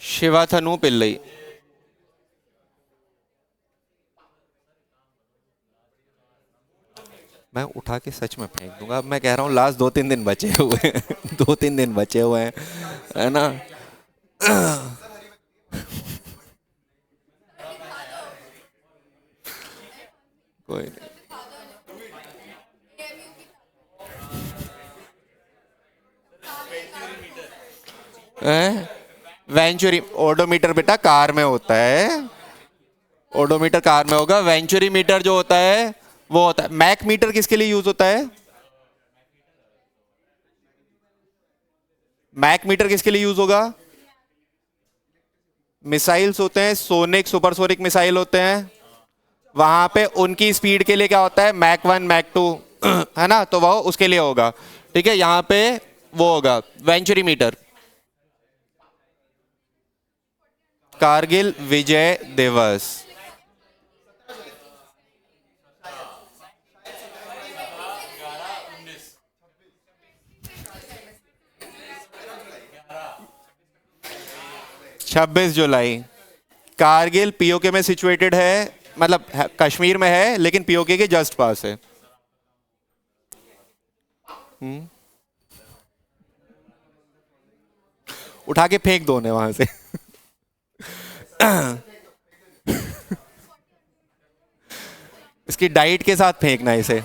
शिवाथनु पिल्लई। मैं उठा के सच में फेंक दूंगा। अब मैं कह रहा हूँ लास्ट 2-3 दिन बचे हुए हैं 2-3 दिन बचे हुए हैं, है ना। कोई नहीं। वेंचुरी ओडोमीटर बेटा कार में होता है, ओडोमीटर कार में होगा। वेंचुरी मीटर जो होता है वो होता है। मैक मीटर किसके लिए यूज होता है? मैक मीटर किसके लिए यूज होगा? मिसाइल्स होते हैं, सोनिक सुपरसोनिक मिसाइल होते हैं, वहां पे उनकी स्पीड के लिए क्या होता है? मैक 1 मैक 2, है ना, तो वो उसके लिए होगा। ठीक है, यहां पे वो होगा वेंचुरी मीटर। कारगिल विजय दिवस, छब्बीस जुलाई। कारगिल पीओके में सिचुएटेड है, मतलब कश्मीर में है लेकिन पीओके के जस्ट पास है। उठा के फेंक दो ने वहां से इसकी डाइट के साथ फेंकना इसे।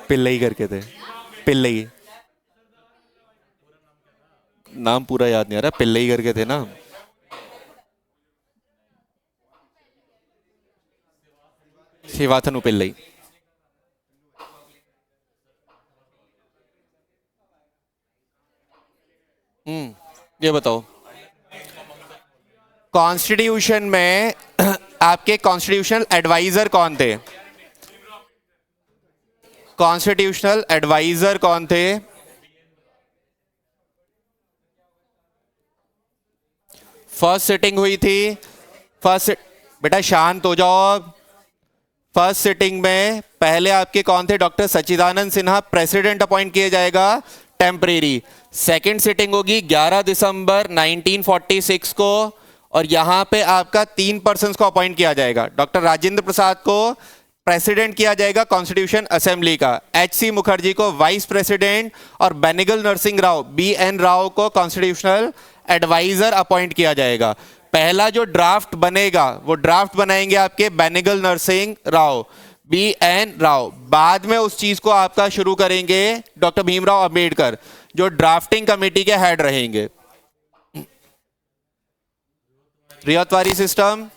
पिल्लई करके थे, पिल्लई, नाम पूरा याद नहीं आ रहा, पिल्लई करके थे ना। शिवाथनु पिल्लई। ये बताओ कॉन्स्टिट्यूशन में आपके कॉन्स्टिट्यूशनल एडवाइजर कौन थे? कॉन्स्टिट्यूशनल एडवाइजर कौन थे? फर्स्ट सिटिंग हुई थी, बेटा शांत हो जाओ अब। फर्स्ट सिटिंग में पहले आपके कौन थे? डॉक्टर सच्चिदानंद सिन्हा, प्रेसिडेंट अपॉइंट किया जाएगा टेम्परेरी। सेकंड सिटिंग होगी 11 दिसंबर 1946 को, और यहां पे आपका 3 पर्सन को अपॉइंट किया जाएगा। डॉक्टर राजेंद्र प्रसाद को प्रेसिडेंट किया जाएगा कॉन्स्टिट्यूशन असेंबली का, HC मुखर्जी को वाइस प्रेसिडेंट, और बेनिगल नरसिंह राव BN राव को कॉन्स्टिट्यूशनल एडवाइजर अपॉइंट किया जाएगा। पहला जो ड्राफ्ट बनेगा वो ड्राफ्ट बनाएंगे आपके बेनेगल नरसिंह राव, BN राव। बाद में उस चीज को आपका शुरू करेंगे डॉक्टर भीमराव अंबेडकर, जो ड्राफ्टिंग कमेटी के हेड रहेंगे। रियातवारी सिस्टम,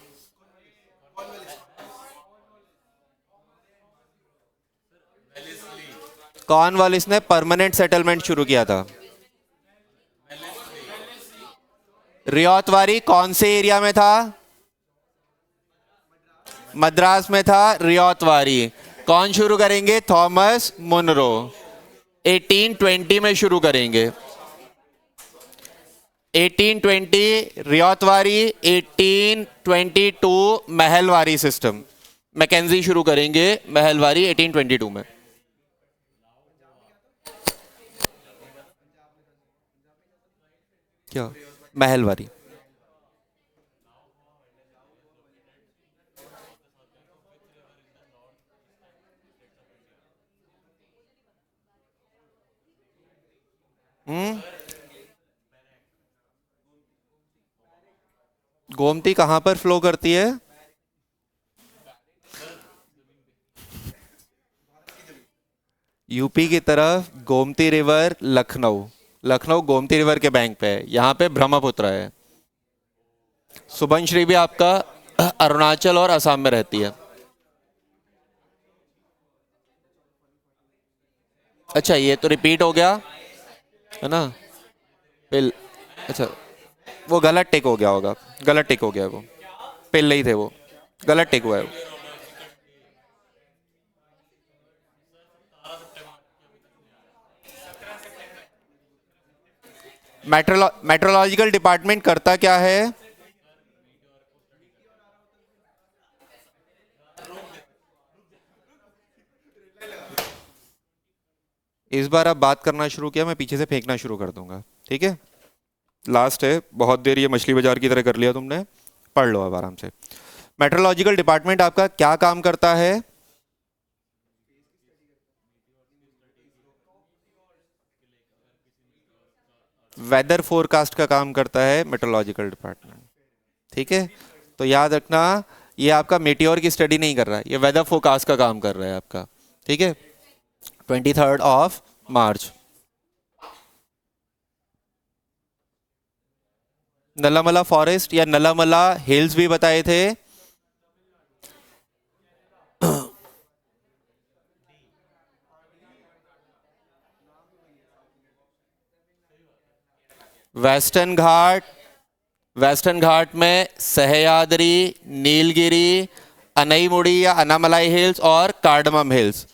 कॉर्नवालिस ने परमानेंट सेटलमेंट शुरू किया था। रियातवारी कौन से एरिया में था? मद्रास में था रियातवारी। कौन शुरू करेंगे? Thomas Munro. 1820 में शुरू करेंगे। 1820 रियातवारी, 1822 महलवारी सिस्टम। मैकेंजी शुरू करेंगे महलवारी 1822 में। क्या? महलवारी। गोमती कहां पर फ्लो करती है? यूपी की तरफ गोमती रिवर लखनऊ, लखनऊ गोमती रिवर के बैंक पे है। यहां पे ब्रह्मपुत्र है। सुबनश्री भी आपका अरुणाचल और असम में रहती है। अच्छा, ये तो रिपीट हो गया है ना? पिल, अच्छा वो गलत टिक हो गया होगा, गलत टिक हो गया वो। पिल्ले ही थे वो, गलत टिक हुआ है वो। मेट्रोलॉजिकल डिपार्टमेंट करता क्या है? इस बार आप बात करना शुरू किया, मैं पीछे से फेंकना शुरू कर दूंगा, ठीक है? लास्ट है, बहुत देर ये मछली बाजार की तरह कर लिया तुमने, पढ़ लो अब आराम से। मेट्रोलॉजिकल डिपार्टमेंट आपका क्या काम करता है? वेदर फोरकास्ट का काम करता है मेट्रोलॉजिकल डिपार्टमेंट, ठीक है? तो याद रखना, ये आपका मेटियोर की स्टडी नहीं कर रहा है, ये वेदर फोरकास्ट का काम कर रहा है आपका, ठीक है? 23 मार्च। नल्लामला फॉरेस्ट या नल्लामला हिल्स भी बताए थे। वेस्टर्न घाट, वेस्टर्न घाट में सह्याद्री, नीलगिरी, अनईमुड़ी या अनामलाई हिल्स और कार्डमम हिल्स।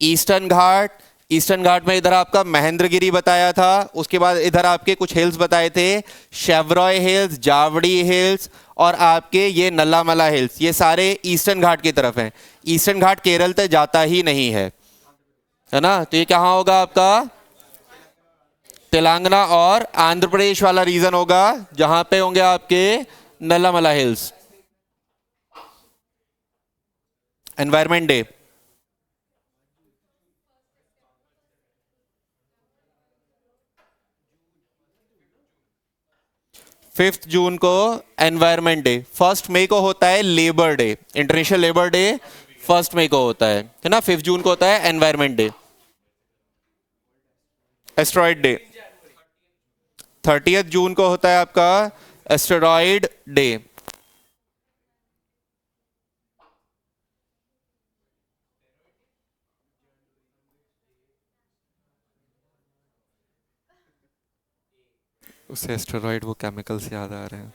ईस्टर्न घाट, ईस्टर्न घाट में इधर आपका महेंद्रगिरी बताया था, उसके बाद इधर आपके कुछ हिल्स बताए थे, शेवरॉय हिल्स, जावड़ी हिल्स और आपके ये नल्लामला हिल्स, ये सारे ईस्टर्न घाट की तरफ हैं। ईस्टर्न घाट केरल तक जाता ही नहीं है ना? तो ये कहाँ होगा आपका? तेलंगाना और आंध्र प्रदेश वाला रीजन होगा, जहां पे होंगे आपके नल्लामला हिल्स। एनवायरमेंट डे 5 जून को एनवायरमेंट डे। 1 मई को होता है labour day, international labour day 1 मई को होता है ना? 5 जून को होता है एनवायरमेंट डे। एस्टेरॉयड डे 30 जून को होता है आपका एस्टेरॉयड डे। उसे एस्टेरॉयड वो केमिकल्स याद आ रहे हैं।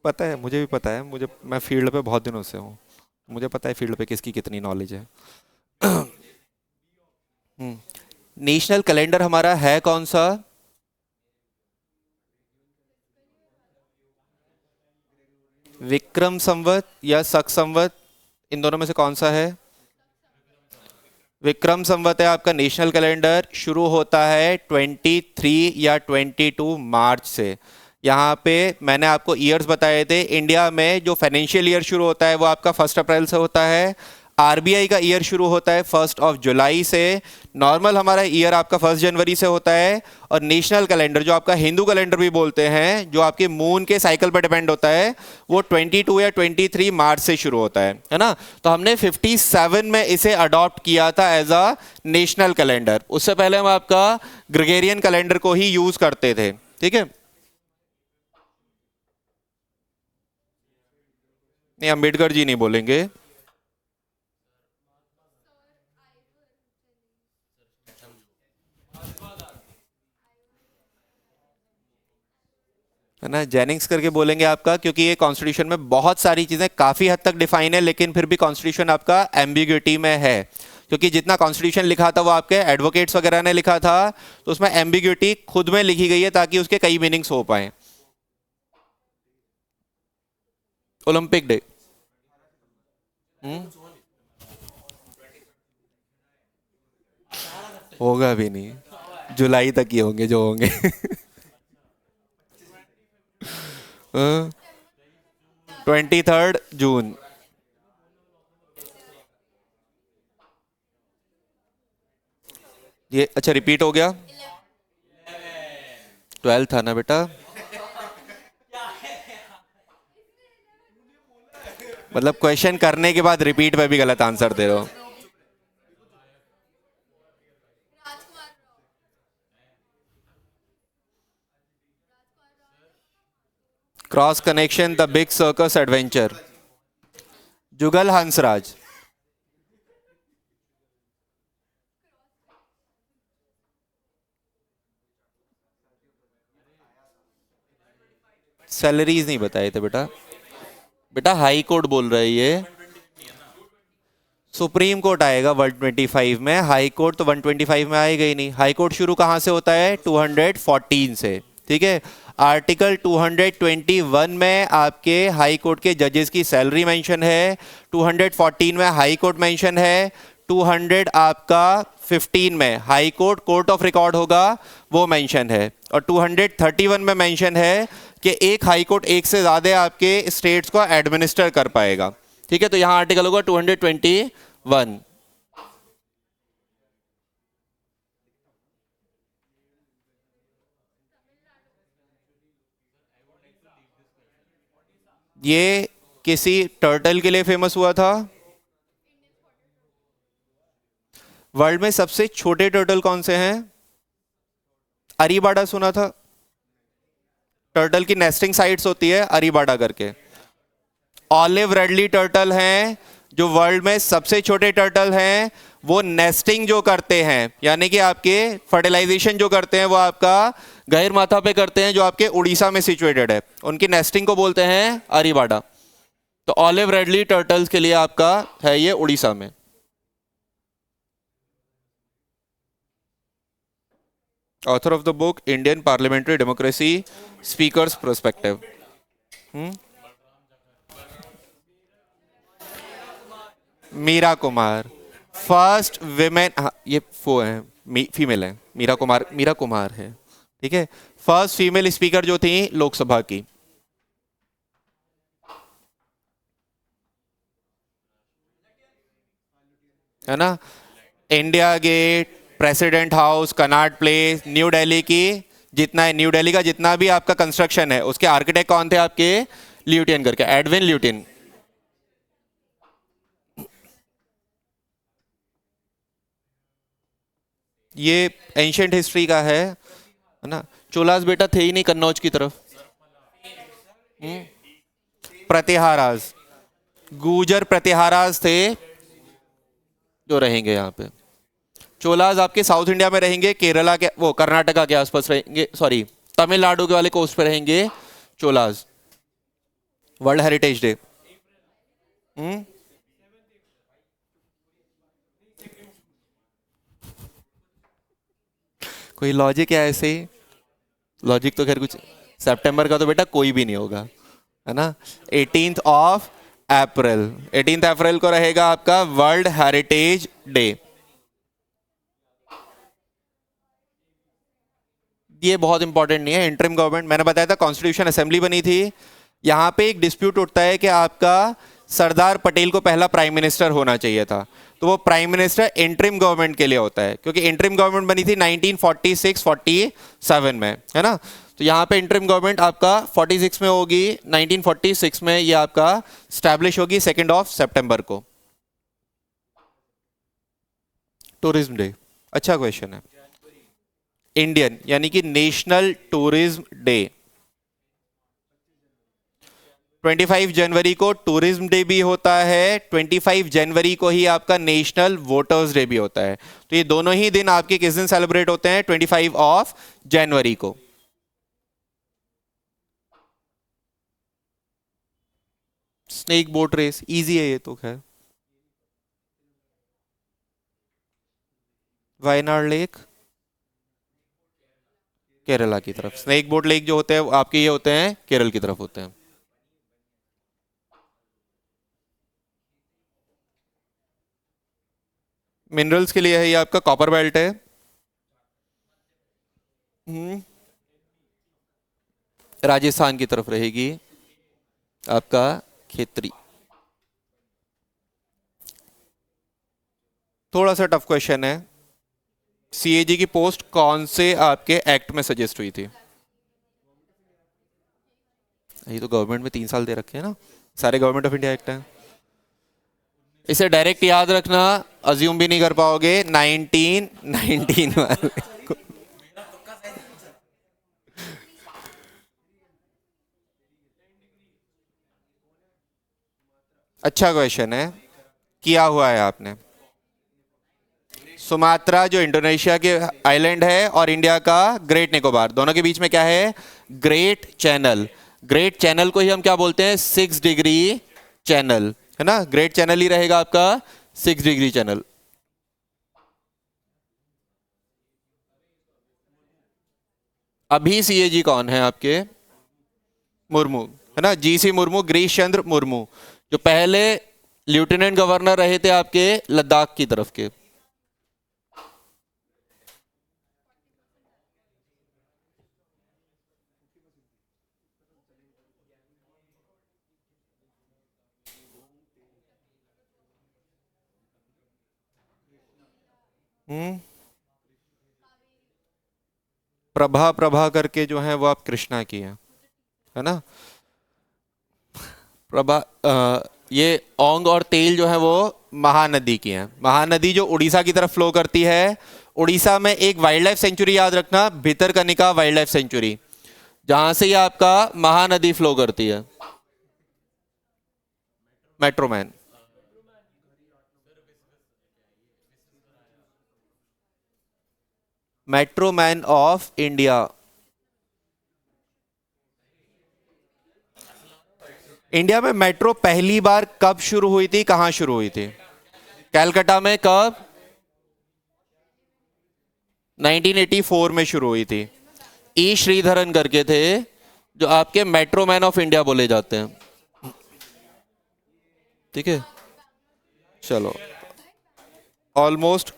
पता है, मुझे भी पता है, मुझे, मैं फील्ड पे बहुत दिनों से हूँ, मुझे पता है फील्ड पे किसकी कितनी नॉलेज है। नेशनल कैलेंडर हमारा है कौन सा? विक्रम संवत या शक संवत, इन दोनों में से कौन सा है? विक्रम संवत है आपका नेशनल कैलेंडर। शुरू होता है 23 या 22 मार्च से। यहाँ पे मैंने आपको ईयर्स बताए थे। इंडिया में जो फाइनेंशियल ईयर शुरू होता है वो आपका 1 अप्रैल से होता है। आरबीआई का ईयर शुरू होता है 1 जुलाई से। नॉर्मल हमारा ईयर आपका 1 जनवरी से होता है। और नेशनल कैलेंडर जो आपका हिंदू कैलेंडर भी बोलते हैं, जो आपके मून के साइकिल पर डिपेंड होता है, वो 22 या 23 मार्च से शुरू होता है ना। तो हमने 57 में इसे अडॉप्ट किया था एज अ नेशनल कैलेंडर। उससे पहले हम आपका ग्रेगोरियन कैलेंडर को ही यूज करते थे, ठीक है। नहीं, अम्बेडकर जी नहीं बोलेंगे। है ना, जेनिंग्स करके बोलेंगे आपका, क्योंकि ये कॉन्स्टिट्यूशन में बहुत सारी चीजें काफी हद तक डिफाइन है, लेकिन फिर भी कॉन्स्टिट्यूशन आपका एम्बिग्युइटी में है। क्योंकि जितना कॉन्स्टिट्यूशन लिखा था वो आपके एडवोकेट्स वगैरह ने लिखा था, तो उसमें एम्बिग्युइटी खुद में लिखी गई है ताकि उसके कई मीनिंग्स हो पाए। ओलंपिक डे होगा भी नहीं, जुलाई तक ही होंगे जो होंगे। 23 जून। ये अच्छा रिपीट हो गया। 12 था ना बेटा, मतलब क्वेश्चन करने के बाद रिपीट पे भी गलत आंसर दे रहे हो। Cross connection the big circus adventure, Jugal Hansraj. Salaries नहीं बताए थे बेटा। बेटा हाई कोर्ट बोल रहा है ये, सुप्रीम कोर्ट आएगा 125 में, हाई कोर्ट तो 125 में आएगा ही नहीं। हाई कोर्ट शुरू कहां से होता है? 214 से, ठीक है। आर्टिकल 221 में आपके हाई कोर्ट के जजेस की सैलरी मेंशन है, 214 में हाई कोर्ट मेंशन है, 200 आपका 15 में high court court of record होगा वो मेंशन है, और 231 में मेंशन है कि एक हाई कोर्ट एक से ज्यादा आपके स्टेट्स को एडमिनिस्टर कर पाएगा, ठीक है। तो यहां आर्टिकल होगा 221। ये किसी टर्टल के लिए फेमस हुआ था। वर्ल्ड में सबसे छोटे टर्टल कौन से हैं? अरीबाडा सुना था? टर्टल की नेस्टिंग साइट्स होती है अरीबाडा करके। ऑलिव रेडली टर्टल हैं जो वर्ल्ड में सबसे छोटे टर्टल हैं। वो नेस्टिंग जो करते हैं, यानी कि आपके फर्टिलाइजेशन जो करते हैं, वो आपका गहिर माथा पे करते हैं, जो आपके उड़ीसा में सिचुएटेड है। उनकी नेस्टिंग को बोलते हैं अरीबाडा। तो ऑलिव रेडली टर्टल्स के लिए आपका है ये उड़ीसा में। Author of the book Indian parliamentary democracy speakers prospective. Meera Kumar, first women, ये वो है फीमेल है, मीरा कुमार है, ठीक है। फर्स्ट फीमेल स्पीकर जो थी लोकसभा की। है ना, India gate, president house, Connaught place, New Delhi की जितना है, न्यू दिल्ली का जितना भी आपका कंस्ट्रक्शन है, उसके आर्किटेक्ट कौन थे आपके? ल्यूटियन करके, एडविन ल्यूटिन। ये एंशियंट हिस्ट्री का है ना। चोलास बेटा थे ही नहीं कन्नौज की तरफ। प्रतिहाराज, गुजर प्रतिहाराज थे जो रहेंगे यहाँ पे। चोलाज आपके साउथ इंडिया में रहेंगे, केरला के वो कर्नाटका के आसपास रहेंगे, सॉरी तमिलनाडु के वाले कोस्ट पे रहेंगे चोलाज। World heritage day. कोई लॉजिक है ऐसे ही? लॉजिक तो खैर कुछ, सितंबर का तो बेटा कोई भी नहीं होगा, है ना। 18 अप्रैल, 18 अप्रैल को रहेगा आपका वर्ल्ड हेरिटेज डे। ये बहुत इंपॉर्टेंट नहीं है। इंटरिम गवर्नमेंट, मैंने बताया था कॉन्स्टिट्यूशन असेंबली बनी थी, यहां पे एक डिस्प्यूट उठता है कि आपका सरदार पटेल को पहला प्राइम मिनिस्टर होना चाहिए था, तो वो प्राइम मिनिस्टर इंटरिम गवर्नमेंट के लिए होता है, क्योंकि इंटरिम गवर्नमेंट बनी थी 1946-47 में, है ना। तो यहाँ पे इंटरिम गवर्नमेंट आपका 46 में होगी, 1946 में ये आपका स्टैब्लिश होगी 2 सितंबर को। टूरिज्म डे, अच्छा क्वेश्चन है। इंडियन यानी कि नेशनल टूरिज्म डे, 25 जनवरी को टूरिज्म डे भी होता है, 25 जनवरी को ही आपका नेशनल वोटर्स डे भी होता है। तो ये दोनों ही दिन आपके किस दिन सेलिब्रेट होते हैं? 25 जनवरी को। स्नेक बोट रेस इजी है ये तो खैर। वायनाड लेक केरला की तरफ, स्नेक बोट लेक जो होते हैं आपके ये होते हैं केरल की तरफ होते हैं। मिनरल्स के लिए है ये आपका कॉपर बेल्ट है। राजस्थान की तरफ रहेगी आपका खेतरी। थोड़ा सा टफ क्वेश्चन है, सीएजी की पोस्ट कौन से आपके एक्ट में सजेस्ट हुई थी? ये तो गवर्नमेंट में 3 साल दे रखे हैं ना, सारे गवर्नमेंट ऑफ इंडिया एक्ट हैं। इसे डायरेक्ट याद रखना, अज्यूम भी नहीं कर पाओगे। 1919 वाले अच्छा क्वेश्चन है, किया हुआ है आपने। सुमात्रा जो इंडोनेशिया के आइलैंड है और इंडिया का ग्रेट निकोबार, दोनों के बीच में क्या है? Great channel. ग्रेट चैनल को ही हम क्या बोलते हैं? 6 डिग्री चैनल, है ना। ग्रेट चैनल ही रहेगा आपका 6 डिग्री चैनल। अभी सीएजी कौन है आपके? मुर्मू, है ना, जीसी मुर्मू, गिरीश चंद्र मुर्मू, जो पहले लेफ्टिनेंट गवर्नर रहे थे आपके लद्दाख की तरफ के। प्रभा प्रभा करके जो है वो आप कृष्णा की है ना। प्रभा ये ओंग और तेल जो है वो महानदी की है। महानदी जो उड़ीसा की तरफ फ्लो करती है। उड़ीसा में एक वाइल्ड लाइफ सेंचुरी याद रखना, भितरकनिका वाइल्ड लाइफ सेंचुरी, जहां से ये आपका महानदी फ्लो करती है। Metro Man, Metro Man of India. India में मेट्रो पहली बार कब शुरू हुई थी, कहां शुरू हुई थी? कलकत्ता में कब? 1984 में शुरू हुई थी। ई श्रीधरन करके थे जो आपके मेट्रोमैन ऑफ इंडिया बोले जाते हैं। ठीक है, चलो ऑलमोस्ट